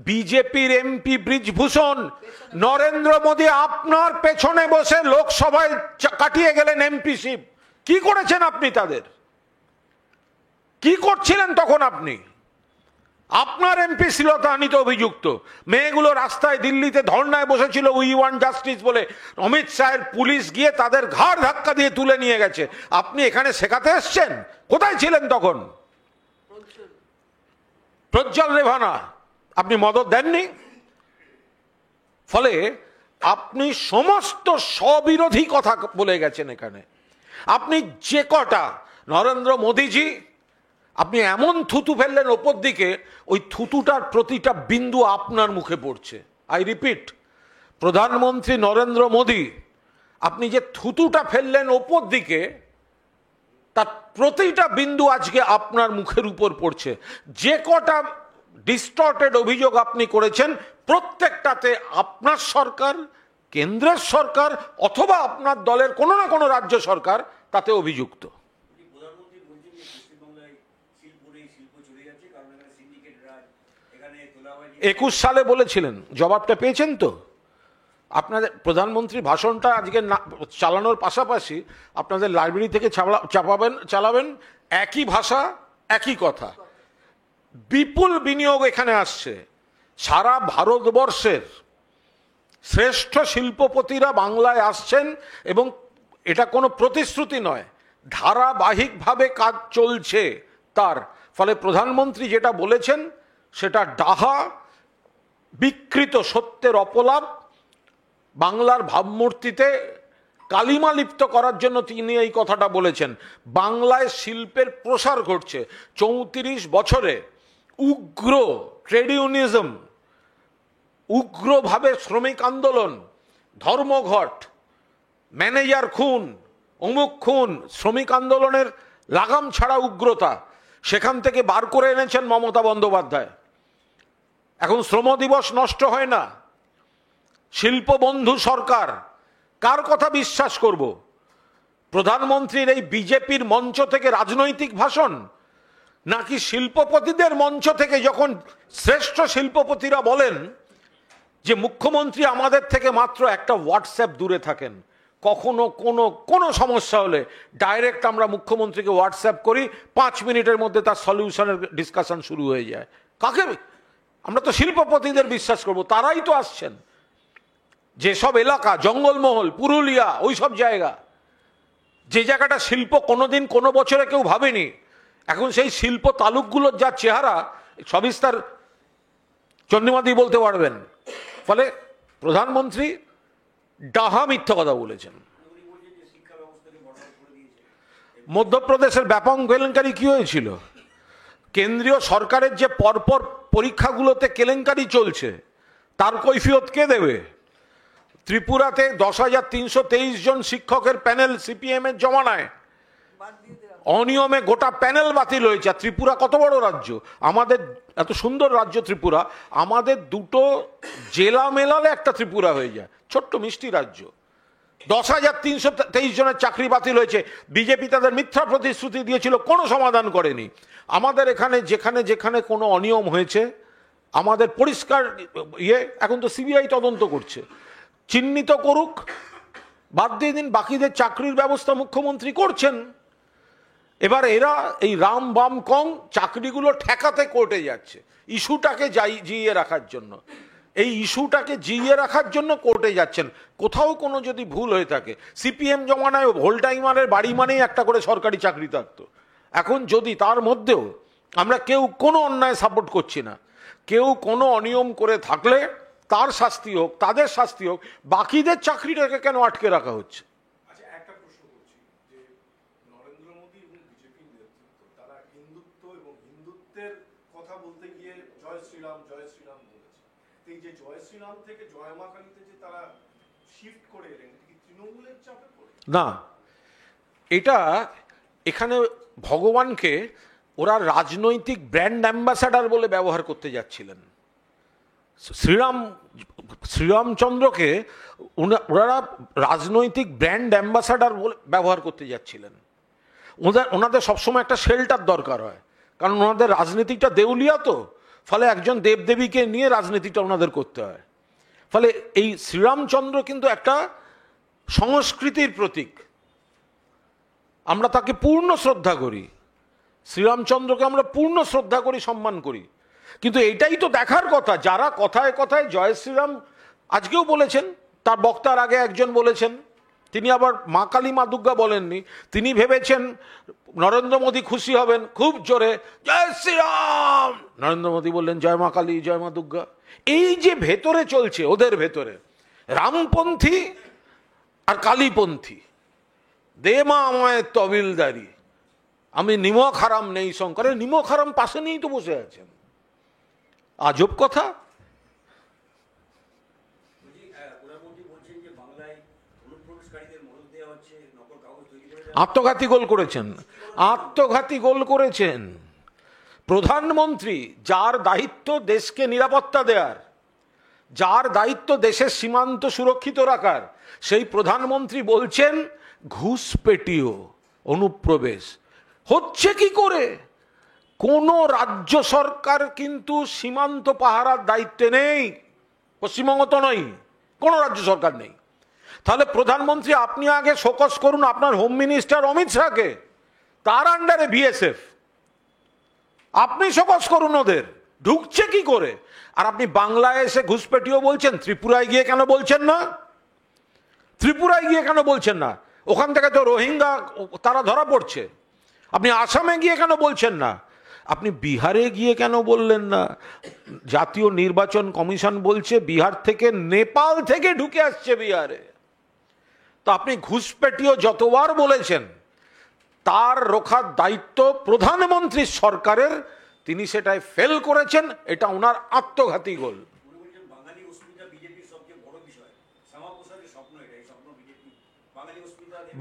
Speaker 1: বিজেপির এমপি ব্রিজভূষণ, নরেন্দ্র মোদী আপনার পেছনে বসে লোকসভায় কাটিয়ে গেলেন এমপিশিপ। কি করেছেন আপনি? তাদের কি করছিলেন তখন আপনি? আপনার এমপি শ্লীলতাহানিতে অভিযুক্ত। মেয়েগুলো রাস্তায় দিল্লিতে ধর্নায় বসেছিল উই ওয়ান্ট জাস্টিস বলে, অমিত শাহের পুলিশ গিয়ে তাদের ঘাড় ধাক্কা দিয়ে তুলে নিয়ে গেছে। আপনি এখানে শেখাতে এসছেন? কোথায় ছিলেন তখন? প্রজ্জ্বল রেভানা, আপনি মদত দেননি। ফলে আপনি সমস্ত স্ববিরোধী কথা বলে গেছেন এখানে। আপনি যে কটা, নরেন্দ্র মোদীজি আপনি এমন থুতু ফেললেন ওপর দিকে, ওই থুতুটার প্রতিটা বিন্দু আপনার মুখে পড়ছে। আই রিপিট, প্রধানমন্ত্রী নরেন্দ্র মোদী, আপনি যে থুতুটা ফেললেন ওপর দিকে, তার প্রতিটা বিন্দু আজকে আপনার মুখের উপর পড়ছে। যে কটা ডিস্টর্টেড অভিযোগ আপনি করেছেন, প্রত্যেকটাতে আপনার সরকার, কেন্দ্রের সরকার অথবা আপনার দলের কোনো না কোনো রাজ্য সরকার তাতে অভিযুক্ত। 21 সালে বলেছিলেন, জবাবটা পেয়েছেন তো? আপনাদের প্রধানমন্ত্রী ভাষণটা আজকে চালানোর পাশাপাশি আপনাদের লাইব্রেরি থেকে চালাবেন, একই ভাষা একই কথা। বিপুল বিনিয়োগ এখানে আসছে। সারা ভারতবর্ষের শ্রেষ্ঠ শিল্পপতিরা বাংলায় আসছেন এবং এটা কোনো প্রতিশ্রুতি নয়, ধারাবাহিকভাবে কাজ চলছে। তার ফলে প্রধানমন্ত্রী যেটা বলেছেন সেটা ডাহা, বিকৃত সত্যের অপলাপ, বাংলার ভাবমূর্তিতে কালিমা লিপ্ত করার জন্য তিনি এই কথাটা বলেছেন। বাংলায় শিল্পের প্রসার ঘটছে। 34 বছরে উগ্র ট্রেড ইউনিয়নিজম, উগ্রভাবে শ্রমিক আন্দোলন, ধর্মঘট, ম্যানেজার খুন, অমুক খুন, শ্রমিক আন্দোলনের লাগাম ছাড়া উগ্রতা, সেখান থেকে বার করে এনেছেন মমতা বন্দ্যোপাধ্যায়। এখন শ্রম দিবস নষ্ট হয় না। শিল্পবন্ধু সরকার, কার কথা বিশ্বাস করব? প্রধানমন্ত্রীর এই বিজেপির মঞ্চ থেকে রাজনৈতিক ভাষণ, নাকি শিল্পপতিদের মঞ্চ থেকে যখন শ্রেষ্ঠ শিল্পপতিরা বলেন যে মুখ্যমন্ত্রী আমাদের থেকে মাত্র একটা হোয়াটসঅ্যাপ দূরে থাকেন, কখনো কোনো সমস্যা হলে ডাইরেক্ট আমরা মুখ্যমন্ত্রীকে হোয়াটসঅ্যাপ করি, 5 মিনিটের মধ্যে তার সলিউশনের ডিসকাশন শুরু হয়ে যায়। কাকে? আমরা তো শিল্পপতিদের বিশ্বাস করব, তারাই তো আসছেন। যেসব এলাকা, জঙ্গলমহল, পুরুলিয়া, ওই সব জায়গা, যে জায়গাটা শিল্প কোনোদিন কোনো বছরে কেউ ভাবেনি, এখন সেই শিল্প তালুকগুলোর যা চেহারা, সবিস্তার চন্দ্রিমাদি বলতে পারবেন। ফলে প্রধানমন্ত্রী ডাহা মিথ্যা কথা বলেছেন। মধ্যপ্রদেশের ব্যাপক কেলেঙ্কারি কি হয়েছিল? কেন্দ্রীয় সরকারের যে পরপর পরীক্ষাগুলোতে কেলেঙ্কারি চলছে, তার কৈফিয়ত কে দেবে? ত্রিপুরাতে 10,323 জন শিক্ষকের প্যানেল সিপিএম এর জমানায় অনিয়মে গোটা প্যানেল বাতিল হয়েছে। ত্রিপুরা কত বড় রাজ্য, আমাদের এত সুন্দর রাজ্য ত্রিপুরা, আমাদের দুটো জেলা মেলালে একটা ত্রিপুরা হয়ে যায়, ছোট্ট মিষ্টি রাজ্য। 10,323 জনের চাকরি বাতিল হয়েছে। বিজেপি তাদের মিথ্যা প্রতিশ্রুতি দিয়েছিল, কোনো সমাধান করেনি। আমাদের এখানে যেখানে যেখানে কোনো অনিয়ম হয়েছে, আমাদের পরিষ্কার এখন তো সিবিআই তদন্ত করছে, চিহ্নিত করুক, বাদ দিয়ে দিন, বাকিদের চাকরির ব্যবস্থা মুখ্যমন্ত্রী করছেন। এবার এরা এই রাম বাম কং চাকরিগুলো ঠেকাতে কোর্টে যাচ্ছে, ইস্যুটাকে জিইয়ে রাখার জন্য। এই ইস্যুটাকে জিইয়ে রাখার জন্য কোর্টে যাচ্ছেন। কোথাও কোনো যদি ভুল হয়ে থাকে, সিপিএম জমানায় হোল টাইমারের বাড়ি মানেই একটা করে সরকারি চাকরি থাকতো। এখন যদি তার মধ্যেও আমরা কেউ কোনো অন্যায় সাপোর্ট করছি না, কেউ কোনো অনিয়ম করে থাকলে তার শাস্তি হোক, তাদের শাস্তি হোক, বাকিদের চাকরিটাকে কেন আটকে রাখা হচ্ছে?
Speaker 3: একটা প্রশ্ন করছি যে নরেন্দ্র মোদী এবং বিজেপি নেতৃত্ব, তারা হিন্দুত্ব এবং হিন্দুত্বের কথা বলতে গিয়ে জয় শ্রীরাম বলেছে। এই যে জয় শ্রীরাম থেকে জয় মা কালীতে যে তারা শিফট করে এলেন, কি তৃণমূলের চাপে পড়ে?
Speaker 1: না, এটা এখানে ভগবানকে ওরা রাজনৈতিক ব্র্যান্ড অ্যাম্বাসাডার বলে ব্যবহার করতে যাচ্ছিলেন। শ্রীরামচন্দ্রকে ওনারা রাজনৈতিক ব্র্যান্ড অ্যাম্বাসাডার বলে ব্যবহার করতে যাচ্ছিলেন। ওনাদের সবসময় একটা শেল্টার দরকার হয়, কারণ ওনাদের রাজনীতিটা দেউলিয়া, তো ফলে একজন দেবদেবীকে নিয়ে রাজনীতিটা ওনাদের করতে হয়। ফলে এই শ্রীরামচন্দ্র কিন্তু একটা সংস্কৃতির প্রতীক, আমরা তাকে পূর্ণ শ্রদ্ধা করি, শ্রীরামচন্দ্রকে আমরা পূর্ণ শ্রদ্ধা করি, সম্মান করি। কিন্তু এটাই তো দেখার কথা, যারা কথায় কথায় জয় শ্রীরাম আজকেও বলেছেন, তার বক্তার আগে একজন বলেছেন, তিনি আবার মা কালী মা দুর্গা বলেননি, তিনি ভেবেছেন নরেন্দ্র মোদী খুশি হবেন, খুব জোরে জয় শ্রীরাম, নরেন্দ্র মোদী বললেন জয় মা কালী জয় মা দুর্গা। এই যে ভেতরে চলছে ওদের ভেতরে, রামপন্থী আর কালীপন্থী, দে মা আমায় তবিলদারি, আমি নিমক হারাম নেই শঙ্করে, নিমক হারাম পাশে নিয়েই তো বসে আছেন। আজব কথা। আত্মঘাতী গোল করেছেন, আত্মঘাতী গোল করেছেন। প্রধানমন্ত্রী, যার দায়িত্ব দেশকে নিরাপত্তা দেওয়ার, যার দায়িত্ব দেশের সীমান্ত সুরক্ষিত রাখার, সেই প্রধানমন্ত্রী বলছেন ঘুষপেটিও অনুপ্রবেশ হচ্ছে কি করে? কোন রাজ্য সরকার কিন্তু সীমান্ত পাহারার দায়িত্বে নেই, পশ্চিমবঙ্গ তো নয়, কোন রাজ্য সরকার নেই। তাহলে প্রধানমন্ত্রী আপনি আগে ফোকাস করুন আপনার হোম মিনিস্টার অমিত শাহকে, তার আন্ডারে বিএসএফ, আপনি ফোকাস করুন ওদের ঢুকছে কি করে। আর আপনি বাংলায় এসে ঘুষপেটিও বলছেন, ত্রিপুরায় গিয়ে কেন বলছেন না? ত্রিপুরায় গিয়ে কেন বলছেন না? ওখান থেকে তো রোহিঙ্গা তারা ধরা পড়ছে। আপনি আসামে গিয়ে কেন বলছেন না? আপনি বিহারে গিয়ে কেন বললেন না? জাতীয় নির্বাচন কমিশন বলছে বিহার থেকে, নেপাল থেকে ঢুকে আসছে বিহারে। তো আপনি ঘুষপেটিও যতবার বলেছেন, তার রক্ষার দায়িত্ব প্রধানমন্ত্রী সরকারের, তিনি সেটাই ফেল করেছেন। এটা ওনার আত্মঘাতী গোল।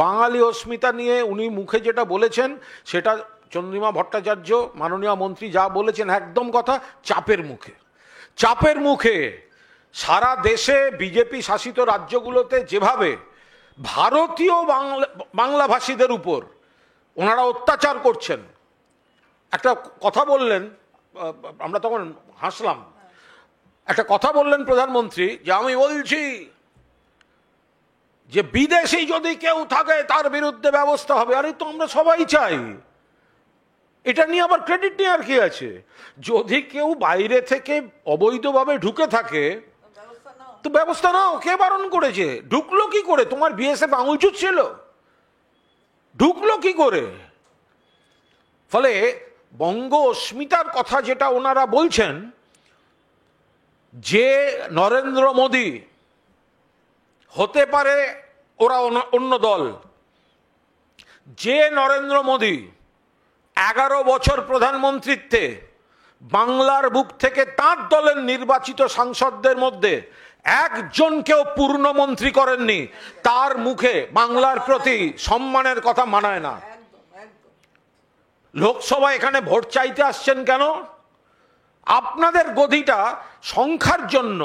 Speaker 1: বাঙালি অস্মিতা নিয়ে উনি মুখে যেটা বলেছেন, সেটা চন্দ্রিমা ভট্টাচার্য মাননীয় মন্ত্রী যা বলেছেন একদম কথা, চাপের মুখে। চাপের মুখে সারা দেশে বিজেপি শাসিত রাজ্যগুলোতে যেভাবে ভারতীয় বাংলাভাষীদের উপর ওনারা অত্যাচার করছেন, একটা কথা বললেন, আমরা তখন হাসলাম, একটা কথা বললেন প্রধানমন্ত্রী, যে আমি বলছি যে বিদেশি যদি কেউ থাকে তার বিরুদ্ধে ব্যবস্থা হবে। আরে তো আমরা সবাই চাই, এটা নিয়ে আবার ক্রেডিট নেওয়ার কি আছে? যদি কেউ বাইরে থেকে অবৈধভাবে ঢুকে থাকে তো ব্যবস্থা নাও। কে বারণ করেছে? ঢুকলো কি করে? তোমার বিএসএফ আঙুল চুষছিল? ঢুকলো কি করে? ফলে বঙ্গ অস্মিতার কথা যেটা ওনারা বলছেন, যে নরেন্দ্র মোদী হতে পারে ওরা অন্য দল, যে নরেন্দ্র মোদী 11 বছর প্রধানমন্ত্রীত্বে বাংলার বুক থেকে তাঁর দলের নির্বাচিত সাংসদদের মধ্যে একজনকেও পূর্ণমন্ত্রী করেননি, তার মুখে বাংলার প্রতি সম্মানের কথা মানায় না। লোকসভা এখানে ভোট চাইতে আসছেন কেন? আপনাদের গদিটা সংখ্যার জন্য,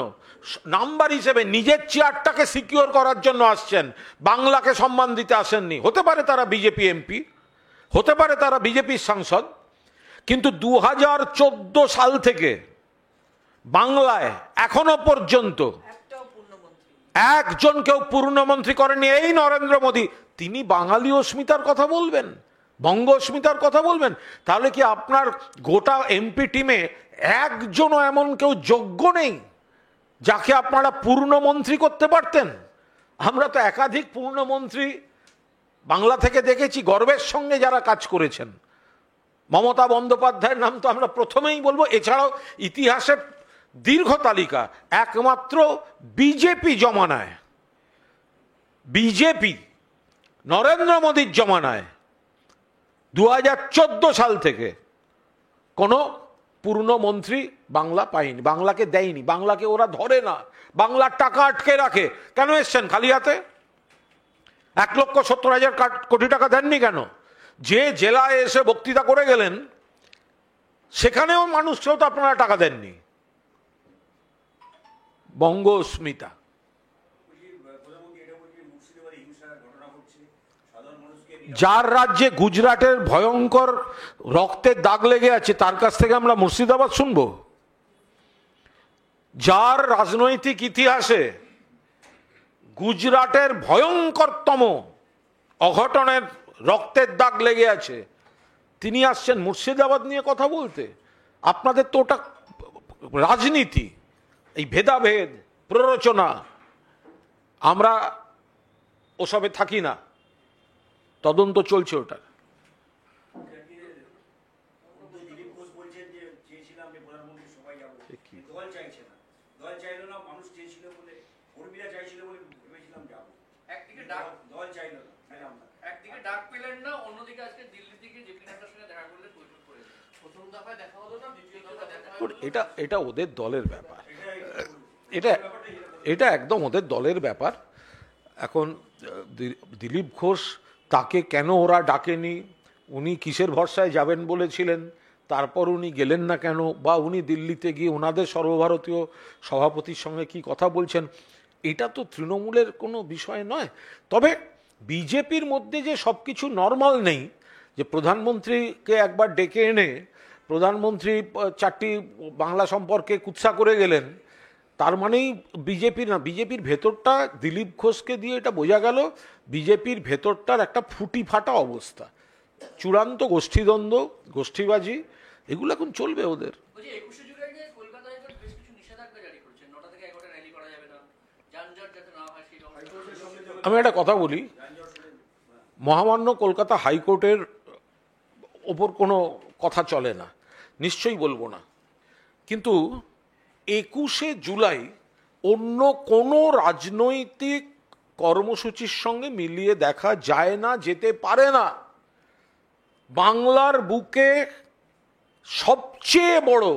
Speaker 1: নাম্বার হিসেবে নিজের চেয়ারটাকে সিকিউর করার জন্য আসছেন, বাংলাকে সম্মান দিতে আসেননি। হতে পারে তারা বিজেপি এমপি, হতে পারে তারা বিজেপির সাংসদ, কিন্তু 2014 সাল থেকে বাংলায় এখনো পর্যন্ত একজনকেও পূর্ণমন্ত্রী করেনি এই নরেন্দ্র মোদী। তিনি বাঙালি অস্মিতার কথা বলবেন, বঙ্গ অস্মিতার কথা বলবেন? তাহলে কি আপনার গোটা এমপি টিমে একজনও এমন কেউ যোগ্য নেই যাকে আপনারা পূর্ণমন্ত্রী করতে পারতেন? আমরা তো একাধিক পূর্ণমন্ত্রী বাংলা থেকে দেখেছি, গর্বের সঙ্গে যারা কাজ করেছেন। মমতা বন্দ্যোপাধ্যায়ের নাম তো আমরা প্রথমেই বলবো। এছাড়াও ইতিহাসে দীর্ঘ তালিকা, একমাত্র বিজেপি জমানায়, বিজেপি নরেন্দ্র মোদীর জমানায় 2014 সাল থেকে কোনো পূর্ণমন্ত্রী বাংলা পায়নি, বাংলাকে দেয়নি, বাংলাকে ওরা ধরে না, বাংলার টাকা আটকে রাখে। কেন এসছেন খালি হাতে? 1,70,000 কোটি টাকা দেননি কেন? যে জেলায় এসে বক্তৃতা করে গেলেন সেখানেও মানুষকেও তো আপনারা টাকা দেননি। বঙ্গ অস্মিতা। যার রাজ্যে গুজরাটের ভয়ঙ্কর রক্তের দাগ লেগে আছে, তার কাছ থেকে আমরা মুর্শিদাবাদ শুনবো? যার রাজনৈতিক ইতিহাসে গুজরাটের ভয়ঙ্করতম অঘটনের রক্তের দাগ লেগে আছে, তিনি আসছেন মুর্শিদাবাদ নিয়ে কথা বলতে? আপনাদের তো ওটা রাজনীতি, এই ভেদাভেদ প্ররোচনা, আমরা ওসবে থাকি না, তদন্ত চলছে ওটা।
Speaker 4: একদিকে ডাক দল চাইলো একদিকে ডাক পেলেন না, অন্যদিকে আজকে দিল্লি থেকে জেপি নাড্ডার সঙ্গে দেখা করলেন, বৈঠক করেছেন। প্রথম দফায় দেখা হলো না, দ্বিতীয় দফায় দেখা হলো।
Speaker 1: এটা ওদের দলের ব্যাপার, এটা একদম ওদের দলের ব্যাপার। এখন দিলীপ ঘোষ তাকে কেন ওরা ডাকেনি, উনি কিসের ভরসায় যাবেন বলেছিলেন, তারপর উনি গেলেন না কেন, বা উনি দিল্লিতে গিয়ে ওনাদের সর্বভারতীয় সভাপতির সঙ্গে কি কথা বলছেন, এটা তো তৃণমূলের কোনো বিষয় নয়। তবে বিজেপির মধ্যে যে সব কিছু নর্মাল নেই, যে প্রধানমন্ত্রীকে একবার ডেকে এনে প্রধানমন্ত্রী 4টি বাংলা সম্পর্কে কুৎসা করে গেলেন, তার মানেই বিজেপির না, বিজেপির ভেতরটা দিলীপ ঘোষকে দিয়ে এটা বোঝা গেল বিজেপির ভেতরটার একটা ফুটি ফাটা অবস্থা, চূড়ান্ত গোষ্ঠীদ্বন্দ্ব, গোষ্ঠীবাজি, এগুলো এখন চলবে ওদের।
Speaker 4: বলছি 21শে জুলাই নিয়ে কলকাতা হাইকোর্ট বেশ কিছু নিষেধাজ্ঞা জারি করেছে, 9টা থেকে 11টা র্যালি করা যাবে না, যানজট যাতে না হয় সেই রকম।
Speaker 1: আমি একটা কথা বলি, মহামান্য কলকাতা হাইকোর্টের ওপর কোনো কথা চলে না, নিশ্চয়ই বলবো না, কিন্তু 21শে জুলাই অন্য কোনো রাজনৈতিক কর্মসূচির সঙ্গে মিলিয়ে দেখা যায় না, যেতে পারে না। বাংলার বুকে সবচেয়ে বড়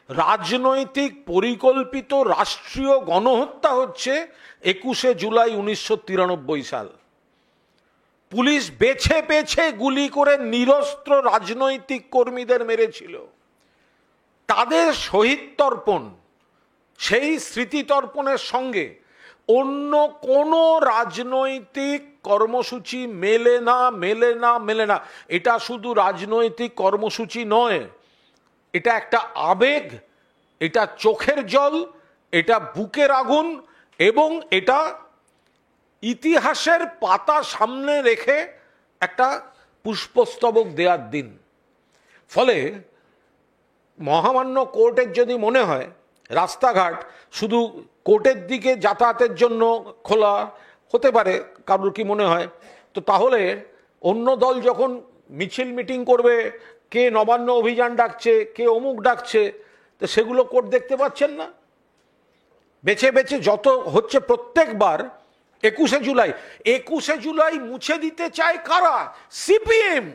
Speaker 1: রাজনৈতিক পরিকল্পিত রাষ্ট্রীয় গণহত্যা হচ্ছে 21শে জুলাই 1993 সাল। পুলিশ বেছে বেছে গুলি করে নিরস্ত্র রাজনৈতিক কর্মীদের মেরেছিল। তাদের শহীদ তর্পণ, সেই স্মৃতিতর্পণের সঙ্গে অন্য কোনো রাজনৈতিক কর্মসূচি মেলে না, মেলে না, মেলে না। এটা শুধু রাজনৈতিক কর্মসূচি নয়, এটা একটা আবেগ, এটা চোখের জল, এটা বুকের আগুন, এবং এটা ইতিহাসের পাতা সামনে রেখে একটা পুষ্পস্তবক দেওয়ার দিন। ফলে মহামান্য কোর্টের যদি মনে হয় রাস্তাঘাট শুধু কোর্টের দিকে যাতায়াতের জন্য খোলা হতে পারে, কারোর কি মনে হয়, তো তাহলে অন্য দল যখন মিছিল মিটিং করবে, কে নবান্ন অভিযান ডাকছে, কে অমুক ডাকছে, তো সেগুলো কোর্ট দেখতে পাচ্ছেন না। বেছে বেছে যত হচ্ছে প্রত্যেকবার 21শে জুলাই, 21শে জুলাই মুছে দিতে চায় কারা? সিপিএম।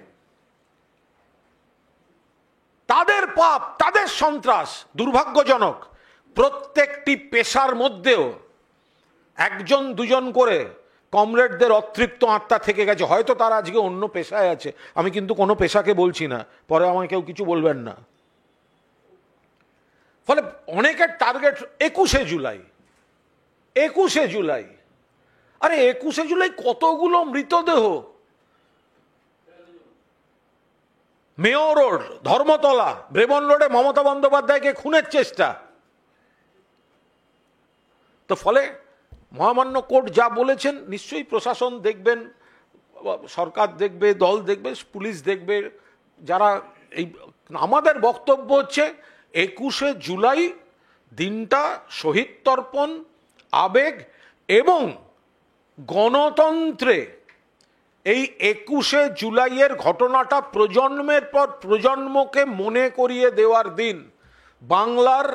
Speaker 1: তাদের পাপ, তাদের সন্ত্রাস দুর্ভাগ্যজনক। প্রত্যেকটি পেশার মধ্যেও একজন দুজন করে কমরেডদের অতৃপ্ত আত্মা থেকে গেছে, হয়তো তারা আজকে অন্য পেশায় আছে, আমি কিন্তু কোনো পেশাকে বলছি না, পরে আমায় কেউ কিছু বলবেন না। ফলে অনেকের টার্গেট 21শে জুলাই, 21শে জুলাই। আরে 21শে জুলাই কতগুলো মৃতদেহ, মেয়র রোড, ধর্মতলা, ব্রেবন রোডে মমতা বন্দ্যোপাধ্যায়কে খুনের চেষ্টা। তো ফলে মহামান্য কোর্ট যা বলেছেন নিশ্চয়ই প্রশাসন দেখবেন, সরকার দেখবে, দল দেখবে, পুলিশ দেখবে, যারা এই। আমাদের বক্তব্য হচ্ছে 21শে জুলাই দিনটা শহীদ তর্পণ, আবেগ এবং গণতন্ত্রে এই 21শে জুলাইয়ের ঘটনাটা প্রজন্মের পর প্রজন্মকে মনে করিয়ে দেওয়ার দিন। বাংলার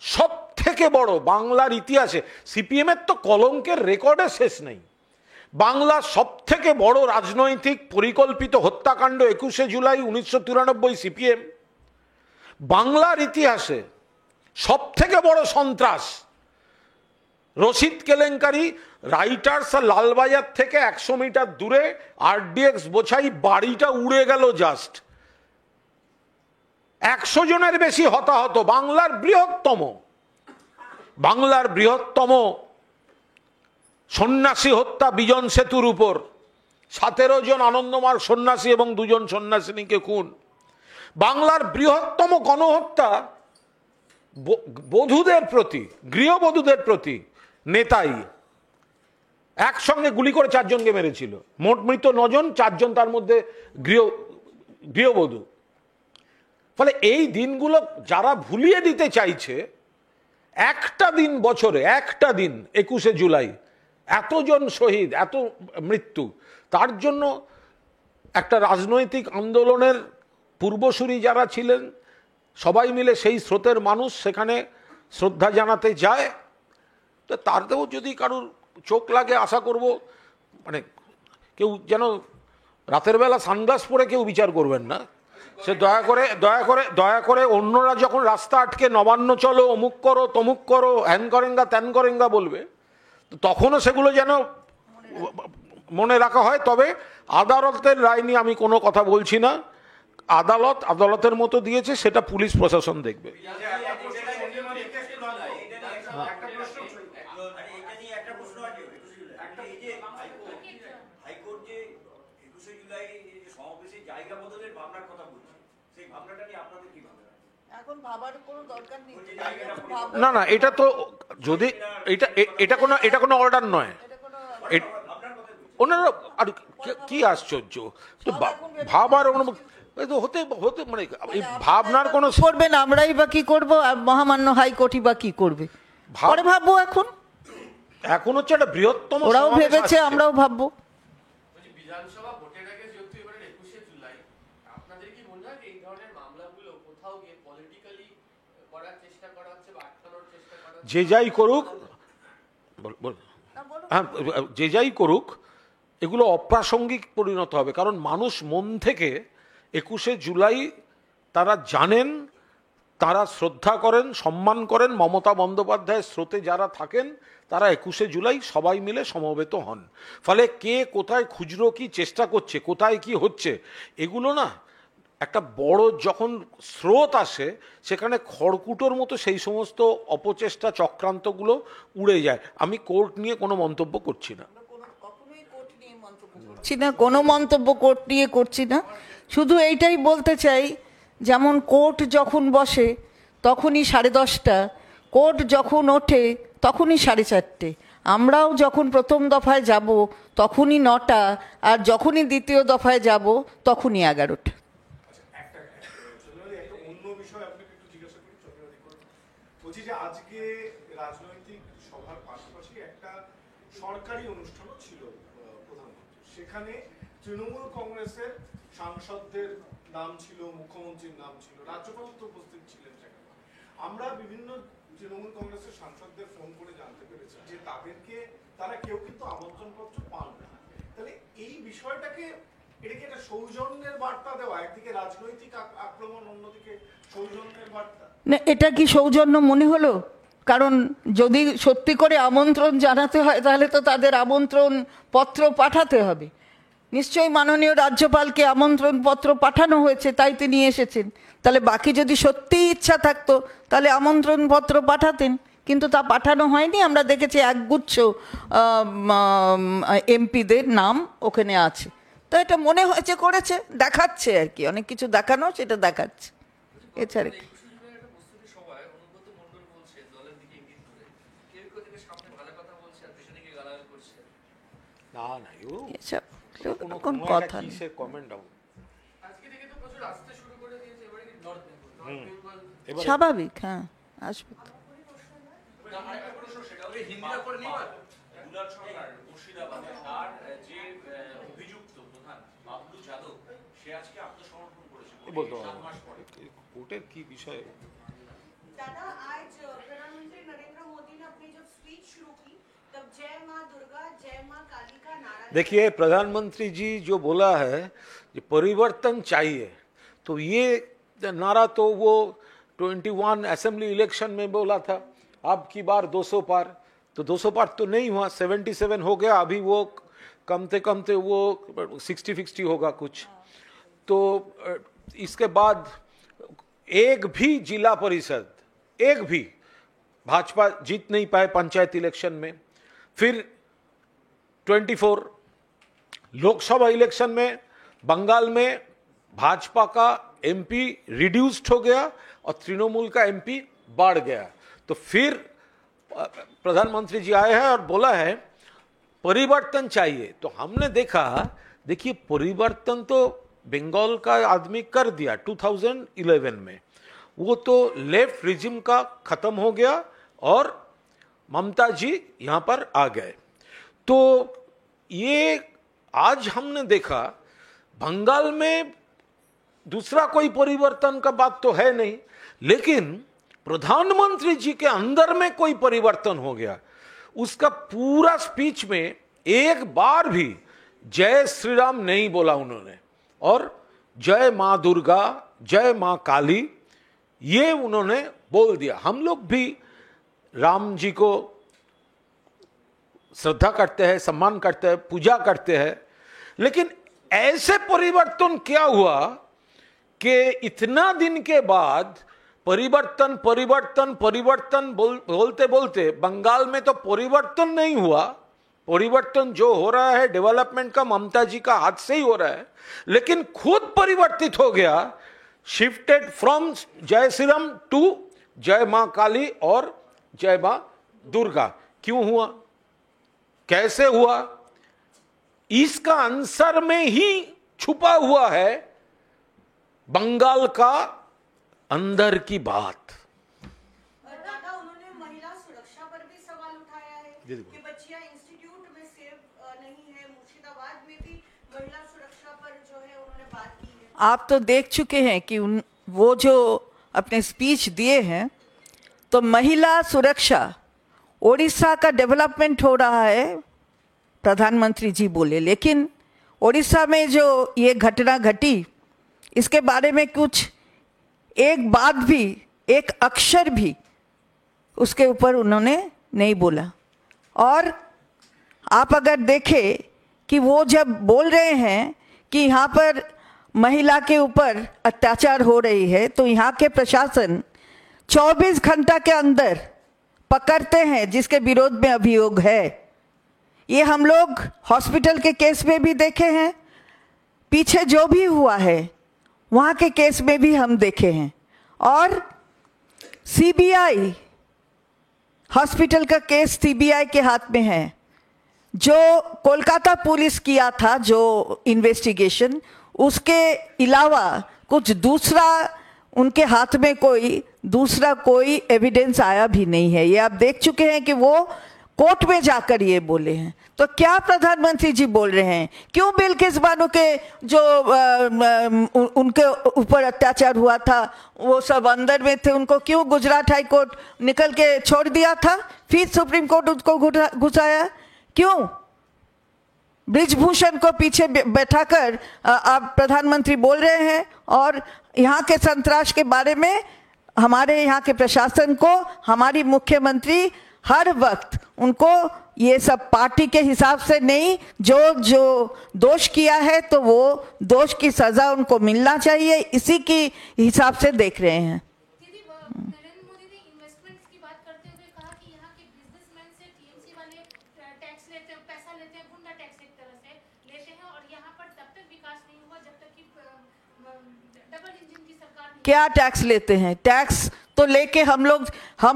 Speaker 1: সব থেকে বড়, বাংলার ইতিহাসে সিপিএমের তো কলঙ্কের রেকর্ডে শেষ নেই, বাংলার সব থেকে বড় রাজনৈতিক পরিকল্পিত হত্যাকাণ্ড 21শে জুলাই 1993 সিপিএম। বাংলার ইতিহাসে সব থেকে বড় সন্ত্রাস, রশিদ কেলেঙ্কারি, রাইটার্স আর লালবাজার থেকে 100 মিটার দূরে আরডিএক্স বোঝাই বাড়িটা উড়ে গেল, জাস্ট 100 জনের বেশি হতাহত। বাংলার বৃহত্তম সন্ন্যাসী হত্যা বিজন সেতুর উপর, 17 জন আনন্দমার্গ সন্ন্যাসী এবং 2 জন সন্ন্যাসিনীকে খুন। বাংলার বৃহত্তম গণহত্যা বধূদের প্রতি, গৃহবধূদের প্রতি নেতাই একসঙ্গে গুলি করে 4 জনকে মেরেছিল। মোট মৃত 9 জন, 4 জন তার মধ্যে গৃহবধূ। ফলে এই দিনগুলো যারা ভুলিয়ে দিতে চাইছে, একটা দিন বছরে, একটা দিন 21শে জুলাই, এতজন শহীদ, এত মৃত্যু, তার জন্য একটা রাজনৈতিক আন্দোলনের পূর্বসূরি যারা ছিলেন সবাই মিলে সেই স্রোতের মানুষ সেখানে শ্রদ্ধা জানাতে যায়। তো তারতেও যদি কারুর চোখ লাগে আশা করব মানে কেউ যেন রাতের বেলা সানগ্লাস পরে কেউ বিচার করবেন না। সে দয়া করে অন্যরা যখন রাস্তা আটকে নবান্ন চলো, অমুক করো, তমুক করো, হ্যান করেঙ্গা ত্যান করেঙ্গা বলবে, তো তখনও সেগুলো যেন মনে রাখা হয়। তবে আদালতের রায় নিয়ে আমি কোনো কথা বলছি না। আদালতের মতো দিয়েছে, সেটা পুলিশ প্রশাসন দেখবে।
Speaker 2: এখন ভাবার কোনো দরকার নেই।
Speaker 1: না না, এটা তো যদি এটা কোনো অর্ডার নয়। ওনারা আর কি আশ্চর্য, তো ভাবার হতে মানে এই ভাবনার কোনো
Speaker 2: করবেন, আমরাই বা কি করবো, আর মহামান্য হাইকোর্টই বা কি করবে, পরে ভাববো।
Speaker 1: এখন হচ্ছে একটা বৃহত্তম,
Speaker 2: ওরাও ভেবেছে, আমরাও ভাববো।
Speaker 4: বিধানসভা ভোটের আগে যেহেতু এবারে 21শে জুলাই, আপনাদের কি মনে হয় এই ধরনের মামলাগুলো কোথাও গিয়ে পলিটিক্যালি করার চেষ্টা করা হচ্ছে বা আটকানোর চেষ্টা করা হচ্ছে?
Speaker 1: যে যাই করুক, হ্যাঁ, যে যাই করুক, এগুলো অপ্রাসঙ্গিক পরিণত হবে। কারণ মানুষ মন থেকে 21শে জুলাই তারা জানেন, তারা শ্রদ্ধা করেন, সম্মান করেন। মমতা বন্দ্যোপাধ্যায়ের স্রোতে যারা থাকেন তারা 21শে জুলাই সবাই মিলে সমবেত হন। ফলে কে কোথায় খুচরো কি চেষ্টা করছে, কোথায় কি হচ্ছে, এগুলো না একটা বড় যখন স্রোত আসে, সেখানে খড়কুটোর মতো সেই সমস্ত অপচেষ্টা চক্রান্তগুলো উড়ে যায়। আমি কোর্ট নিয়ে কোনো মন্তব্য করছি না,
Speaker 2: কোনো মন্তব্য কোর্ট নিয়ে করছি না। শুধু এইটাই বলতে চাই, যেমন কোর্ট যখন বসে তখনই 10:30, কোর্ট যখন ওঠে তখনই 4:30, আমরাও যখন প্রথম দফায় যাব তখনই 9টা, আর যখনই দ্বিতীয় দফায় যাব তখনই 11টা।
Speaker 3: অন্য বিষয় আপনাকে একটু জিজ্ঞাসা করি, বলছি যে আজকে রাজনৈতিক সভার পাশাপাশি একটা সরকারি অনুষ্ঠানও ছিল প্রধানমন্ত্রী, সেখানে তৃণমূল কংগ্রেসের সাংসদদের নাম ছিল, মুখ্যমন্ত্রীর নাম ছিল, রাজ্যপাল তো উপস্থিত ছিলেন সেখানে। আমরা বিভিন্ন তৃণমূল কংগ্রেসের সাংসদদের ফোন করে জানতে পেরেছি যে তারা কেউ কিন্তু আমন্ত্রণপত্র পান না। তাহলে এই বিষয়টাকে, এটা কি একটা সৌজন্যের বার্তা দেওয়া? একদিকে রাজনৈতিক আক্রমণ, অন্যদিকে সৌজন্যের বার্তা।
Speaker 2: না, এটা কি সৌজন্য মনে হলো? কারণ যদি সত্যি করে আমন্ত্রণ জানাতে হয় তাহলে তো তাদের আমন্ত্রণ পত্র পাঠাতে হবে। নিশ্চয়ই মাননীয় রাজ্যপালকে আমন্ত্রণ পত্র পাঠানো হয়েছে, তাই তিনি এসেছেন। তাহলে বাকি যদি সত্যিই ইচ্ছা থাকতো তাহলে আমন্ত্রণ পত্র পাঠাতেন, কিন্তু তা পাঠানো হয়নি। আমরা দেখেছি একগুচ্ছ এমপিদের নাম ওখানে আছে। তো এটা মনে হয়েছে করেছে, দেখাচ্ছে আর কি, অনেক কিছু দেখানো, সেটা দেখাচ্ছে, এছাড়া কি।
Speaker 1: না না,
Speaker 2: এসব কোন কথা নেই। স্বাভাবিক, হ্যাঁ, আসবে।
Speaker 1: কোর্টের কি বিষয়?
Speaker 5: दादा, आज प्रधानमंत्री नरेंद्र मोदी ने अपनी जब स्पीच शुरू की तब जय माँ दुर्गा, जय माँ काली का नारा।
Speaker 1: देखिए, प्रधानमंत्री जी जो बोला है कि परिवर्तन चाहिए, तो ये नारा तो वो 21 असेंबली इलेक्शन में बोला था। अब की बार 200 पार, तो 200 पार तो नहीं हुआ, 77 हो गया। अभी वो कमते वो 60-60 होगा कुछ। तो इसके बाद एक भी जिला परिषद, एक भी भाजपा जीत नहीं पाए पंचायत इलेक्शन में। फिर 24 लोकसभा इलेक्शन में बंगाल में भाजपा का एमपी रिड्यूस्ड हो गया और तृणमूल का एमपी बढ़ गया। तो फिर प्रधानमंत्री जी आए हैं और बोला है परिवर्तन चाहिए। तो हमने देखा, देखिए परिवर्तन तो बंगाल का आदमी कर दिया 2011 में। वो तो लेफ्ट रिजिम का खत्म हो गया और ममता जी यहां पर आ गए। तो ये आज हमने देखा बंगाल में दूसरा कोई परिवर्तन का बात तो है नहीं, लेकिन प्रधानमंत्री जी के अंदर में कोई परिवर्तन हो गया। उसका पूरा स्पीच में एक बार भी जय श्री राम नहीं बोला उन्होंने, और जय मां दुर्गा, जय मां काली, ये उन्होंने बोल दिया। हम लोग भी राम जी को श्रद्धा करते हैं, सम्मान करते हैं, पूजा करते हैं, लेकिन ऐसे परिवर्तन क्या हुआ कि इतना दिन के बाद परिवर्तन परिवर्तन परिवर्तन बोलते बोलते बंगाल में तो परिवर्तन नहीं हुआ। परिवर्तन जो हो रहा है डेवलपमेंट का ममता जी का हाथ से ही हो रहा है, लेकिन खुद परिवर्तित हो गया, शिफ्टेड फ्रॉम जय श्री राम टू जय मां काली और जय मां दुर्गा। क्यों हुआ, कैसे हुआ? इसका आंसर में ही छुपा हुआ है बंगाल का अंदर की बात।
Speaker 5: और दादा, उन्होंने महिला सुरक्षा पर भी सवाल उठाया है कि बच्चियां इंस्टीट्यूट में सेफ नहीं है। मुर्शिदाबाद में भी महिला सुरक्षा पर जो है उन्होंने बात की है।
Speaker 2: आप तो देख चुके हैं कि वो जो अपने स्पीच दिए हैं, तो महिला सुरक्षा, ओडिशा का डेवलपमेंट हो रहा है प्रधानमंत्री जी बोले, लेकिन ओडिशा में जो ये घटना घटी इसके बारे में कुछ एक बात भी, एक अक्षर भी उसके ऊपर उन्होंने नहीं बोला। और आप अगर देखें कि वो जब बोल रहे हैं कि यहाँ पर महिला के ऊपर अत्याचार हो रही है, तो यहाँ के प्रशासन 24 घंटा के अंदर पकड़ते हैं जिसके विरोध में अभियोग है। ये हम लोग हॉस्पिटल के केस में भी देखे हैं, पीछे जो भी हुआ है वहाँ के केस में भी हम देखे हैं। और सीबीआई, हॉस्पिटल का केस सीबीआई के हाथ में है। जो कोलकाता पुलिस किया था जो इन्वेस्टिगेशन, उसके अलावा कुछ दूसरा उनके हाथ में कोई दूसरा कोई एविडेंस आया भी नहीं है। ये आप देख चुके हैं कि वो कोर्ट में जाकर ये बोले हैं। तो क्या प्रधानमंत्री जी बोल रहे हैं? क्यों बिल्किस बानो के जो उनके ऊपर अत्याचार हुआ था वो सब अंदर में थे, उनको क्यों गुजरात हाई कोर्ट निकल के छोड़ दिया था, फिर सुप्रीम कोर्ट उसको घुसाया क्यों? ब्रिजभूषण को पीछे बैठाकर आप प्रधानमंत्री बोल रहे हैं, और यहाँ के संतराश के बारे में हमारे यहाँ के प्रशासन को हमारी मुख्यमंत्री हर वक्त उनको ये सब पार्टी के हिसाब से नहीं, जो दोष किया है तो वो दोष की सजा उनको मिलना चाहिए, इसी की हिसाब से देख रहे हैं।
Speaker 6: दीदी, नरेंद्र मोदी ने इन्वेस्टमेंट्स की बात करते हुए कहा कि यहाँ के बिजनेसमैन से टीएमसी वाले टैक्स लेते हैं, पैसा लेते हैं, गुंडा टैक्स एक तरह से लेते हैं, और यहाँ पर तब तक विकास नहीं हुआ जब तक कि डबल इंजन की सरकार नहीं।
Speaker 2: क्या टैक्स लेते हैं? टैक्स तो लेके हम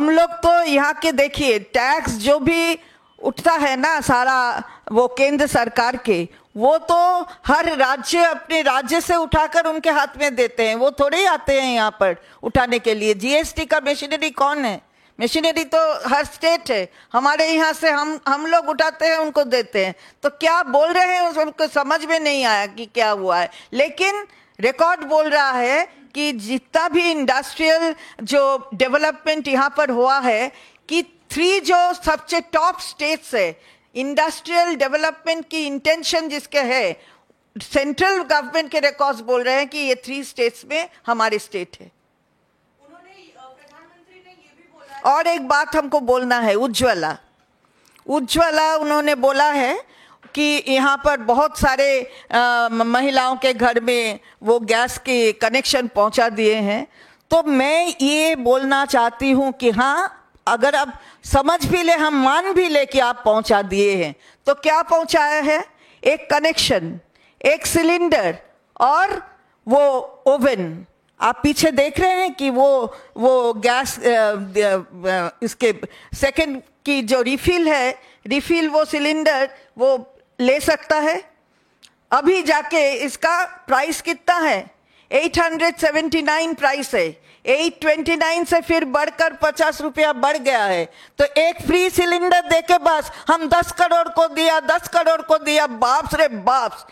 Speaker 2: लोग तो यहाँ के देखिए, टैक्स जो भी उठता है ना सारा वो केंद्र सरकार के, वो तो हर राज्य अपने राज्य से उठाकर उनके हाथ में देते हैं, वो थोड़े ही आते हैं यहाँ पर उठाने के लिए। जीएसटी का मशीनरी कौन है? मशीनरी तो हर स्टेट है, हमारे यहाँ से हम लोग उठाते हैं, उनको देते हैं। तो क्या बोल रहे हैं उनको समझ में नहीं आया कि क्या हुआ है, लेकिन रिकॉर्ड बोल रहा है कि जितना भी इंडस्ट्रियल जो डेवलपमेंट यहाँ पर हुआ है, कि 3 जो सबसे टॉप स्टेट्स है इंडस्ट्रियल डेवलपमेंट की इंटेंशन जिसके है, सेंट्रल गवर्नमेंट के रिकॉर्ड्स बोल रहे हैं कि ये 3 स्टेट्स में हमारे स्टेट है।
Speaker 5: उन्होंने प्रधानमंत्री ने ये भी बोला
Speaker 2: और एक बात हमको बोलना है, उज्ज्वला उन्होंने बोला है कि यहाँ पर बहुत सारे महिलाओं के घर में वो गैस के कनेक्शन पहुँचा दिए हैं। तो मैं ये बोलना चाहती हूँ कि हाँ, अगर आप समझ भी ले, हम मान भी ले कि आप पहुँचा दिए हैं, तो क्या पहुँचाया है? एक कनेक्शन, एक सिलेंडर और वो ओवन। आप पीछे देख रहे हैं कि वो गैस इसके सेकंड की जो रिफिल है, रिफिल वो सिलेंडर वो ले सकता है। अभी जाके इसका प्राइस कितना है? 879 प्राइस है, 829 से फिर बढ़कर 50 रुपया बढ़ गया है। तो एक फ्री सिलेंडर देके बस हम 10 करोड़ को दिया, 10 करोड़ को दिया। बाप रे बाप,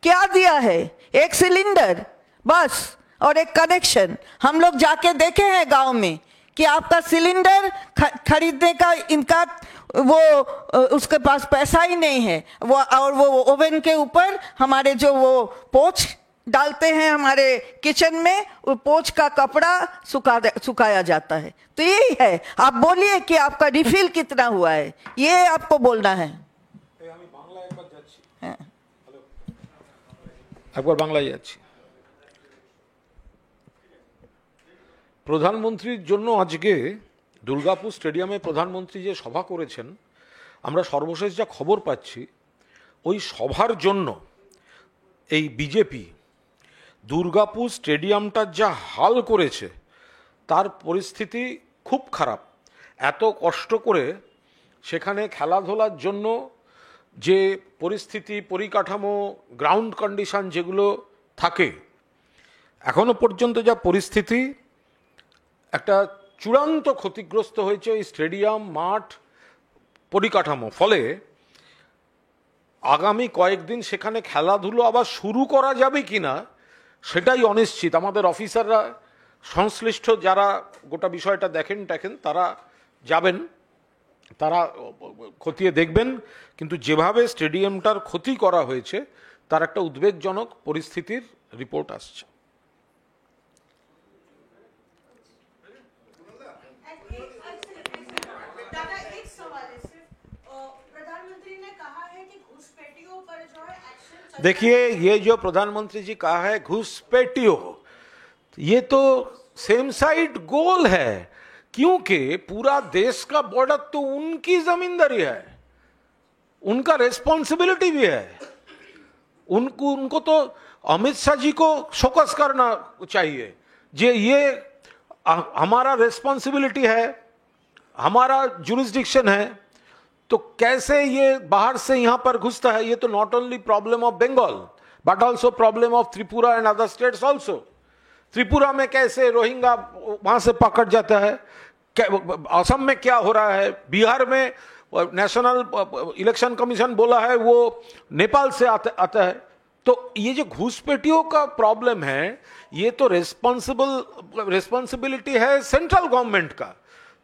Speaker 2: क्या दिया है? एक सिलेंडर बस और एक कनेक्शन। हम लोग जाके देखे हैं गांव में कि आपका सिलेंडर खरीदने का इनका वो उसके पास पैसा ही नहीं है, वो और वो ओवन के ऊपर हमारे जो वो पोंछ डालते हैं हमारे किचन में, वो पोंछ का कपड़ा सुखाया जाता है। तो यही है, आप बोलिए कि आपका रिफिल कितना हुआ है, ये आपको बोलना है।
Speaker 1: একবার বাংলায় যাচ্ছি। প্রধানমন্ত্রীর জন্য আজকে দুর্গাপুর স্টেডিয়ামে প্রধানমন্ত্রী যে সভা করেছেন, আমরা সর্বশেষ যা খবর পাচ্ছি, ওই সভার জন্য এই বিজেপি দুর্গাপুর স্টেডিয়ামটা যা হাল করেছে, তার পরিস্থিতি খুব খারাপ। এত কষ্ট করে সেখানে খেলাধুলার জন্য যে পরিস্থিতি, পরিকাঠামো, গ্রাউন্ড কন্ডিশন যেগুলো থাকে, এখনো পর্যন্ত যা পরিস্থিতি, একটা চূড়ান্ত ক্ষতিগ্রস্ত হয়েছে এই স্টেডিয়াম, মাঠ, পরিকাঠামো। ফলে আগামী কয়েকদিন সেখানে খেলাধুলো আবার শুরু করা যাবে কিনা সেটাই অনিশ্চিত। আমাদের অফিসাররা, সংশ্লিষ্ট যারা গোটা বিষয়টা দেখেন তারা যাবেন, তারা খতিয়ে দেখবেন, কিন্তু যেভাবে স্টেডিয়ামটার ক্ষতি করা হয়েছে তার একটা উদ্বেগজনক পরিস্থিতির রিপোর্ট আসছে।
Speaker 5: दादा एक सवाल है सिर्फ, प्रधानमंत्री ने कहा है कि घुसपैठियों पर जो है एक्शन।
Speaker 1: देखिए, ये जो प्रधानमंत्री जी कहा है घुसपैठियों, ये तो सेम साइड गोल है, क्योंकि पूरा देश का बॉर्डर तो उनकी जमींदारी है, उनका रेस्पॉन्सिबिलिटी भी है। उनको तो अमित शाह जी को फोकस करना चाहिए, ये हमारा रेस्पॉन्सिबिलिटी है, हमारा जुरिस्डिक्शन है, तो कैसे ये बाहर से यहां पर घुसता है। ये तो not only problem of Bengal but also problem of Tripura and other states also. Tripura में कैसे रोहिंग्या वहां से पकड़ जाता है, असम में क्या हो रहा है, बिहार में नेशनल इलेक्शन कमीशन बोला है वो नेपाल से आता है। तो ये जो घुसपैठियों का प्रॉब्लम है, ये तो रिस्पॉन्सिबिलिटी है सेंट्रल गवर्नमेंट का।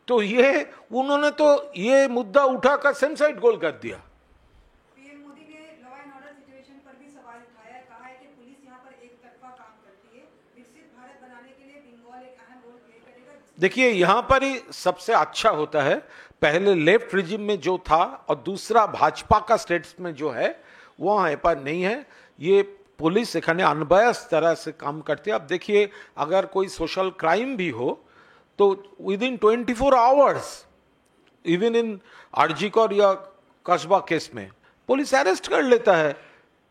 Speaker 1: तो ये उन्होंने तो ये मुद्दा उठाकर सेम साइड गोल कर दिया।
Speaker 7: पीएम मोदी ने लॉ एंड ऑर्डर सिचुएशन पर भी सवाल उठाया, कहा है कि पुलिस यहाँ पर एक तरफा काम करती है, विकसित भारत बनाने के लिए बंगाल एक अहम रोल प्ले करेगा।
Speaker 1: देखिए, यहाँ पर ही सबसे अच्छा होता है, पहले लेफ्ट रिजिम में जो था और दूसरा भाजपा का स्टेट्स में जो है, वहाँ पर नहीं है। ये पुलिस एखाने अनबायस तरह से काम करती है। अब देखिए, अगर कोई सोशल क्राइम भी हो तो with in 24 hours, even in RG Kar या कस्बा केस में पुलिस अरेस्ट कर लेता है।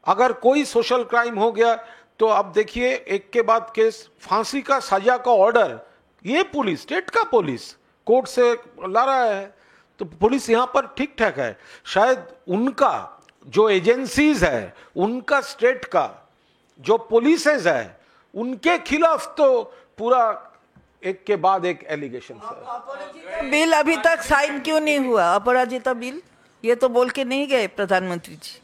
Speaker 1: अगर कोई सोशल क्राइम हो गया तो अब देखिए, एक के बाद केस, फांसी का सजा का ऑर्डर ये पुलिस, स्टेट का पुलिस कोर्ट से ला रहा है। तो पुलिस यहाँ पर ठीक ठाक है। शायद उनका जो एजेंसीज है, उनका स्टेट का जो पुलिसेज है, उनके खिलाफ तो पूरा एक के बाद एक एलिगेशन है।
Speaker 2: बिल अभी तक साइन क्यों नहीं हुआ, अपराजिता बिल? ये तो बोल के नहीं गए प्रधानमंत्री जी।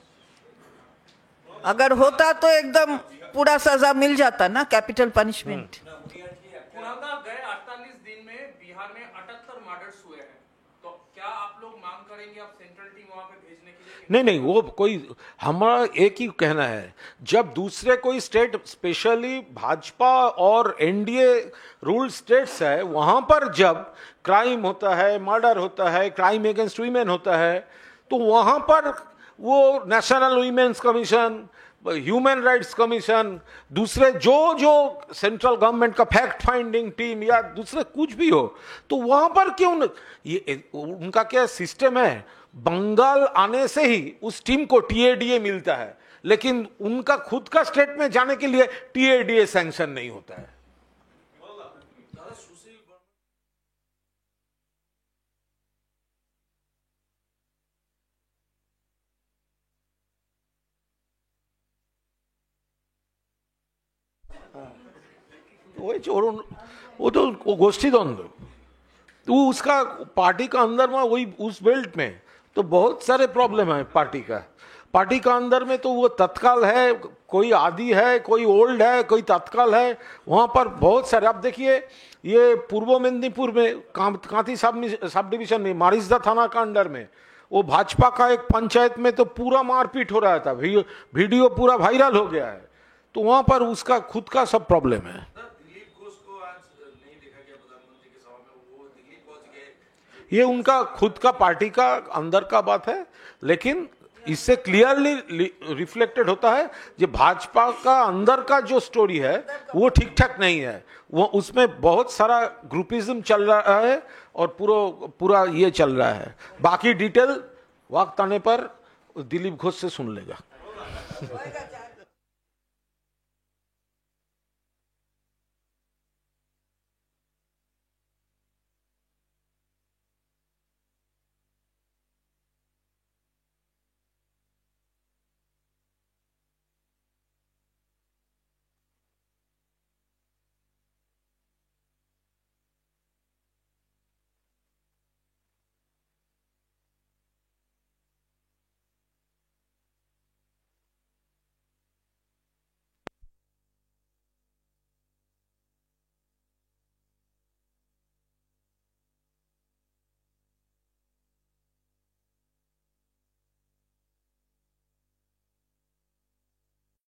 Speaker 2: अगर होता तो एकदम पूरा सजा मिल जाता ना, कैपिटल पनिशमेंट।
Speaker 4: गए 48 दिन में बिहार में 78 मर्डर्स हुए हैं, तो क्या आप लोग मांग करेंगे अब सेंट्रल टीम वहां पे भेजने के लिए?
Speaker 1: नहीं, वो कोई, हमारा एक ही कहना है, जब दूसरे कोई स्टेट, स्पेशली भाजपा और एनडीए रूल स्टेट्स है, वहां पर जब क्राइम होता है, मर्डर होता है, क्राइम अगेंस्ट वीमेन होता है, तो वहां पर वो national women's commission, human rights commission, दूसरे जो सेंट्रल गवर्नमेंट का फैक्ट फाइंडिंग टीम या दूसरे कुछ भी हो, तो वहां पर क्यों ये उनका क्या सिस्टम है, बंगाल आने से ही उस टीम को टीएडीए मिलता है, लेकिन उनका खुद का स्टेट में जाने के लिए टीएडीए सैंक्शन नहीं होता है। वो तो गोष्ठी द्वंद्व, तो उसका पार्टी का अंदर में वही उस बेल्ट में तो बहुत सारे प्रॉब्लम है पार्टी का। पार्टी का अंदर में तो वो तत्काल है, कोई आदि है, कोई ओल्ड है, कोई तत्काल है, वहाँ पर बहुत सारे। आप देखिए ये पूर्व मेदिनीपुर में कांती सब डिवीजन में मारिस्दा थाना का अंडर में वो भाजपा का एक पंचायत में तो पूरा मारपीट हो रहा था, वीडियो पूरा वायरल हो गया है। तो वहाँ पर उसका खुद का सब प्रॉब्लम है।
Speaker 3: दिलीप घोष को आज नहीं देखा गया प्रधानमंत्री के सभा में, वो दिल्ली पहुंच गए।
Speaker 1: ये उनका खुद का पार्टी का अंदर का बात है, लेकिन इससे क्लियरली रिफ्लेक्टेड होता है कि भाजपा का अंदर का जो स्टोरी है वो ठीक ठाक नहीं है। वो उसमें बहुत सारा ग्रुपिज्म चल रहा है और पूरा ये चल रहा है। बाकी डिटेल वक्त आने पर दिलीप घोष से सुन लेगा।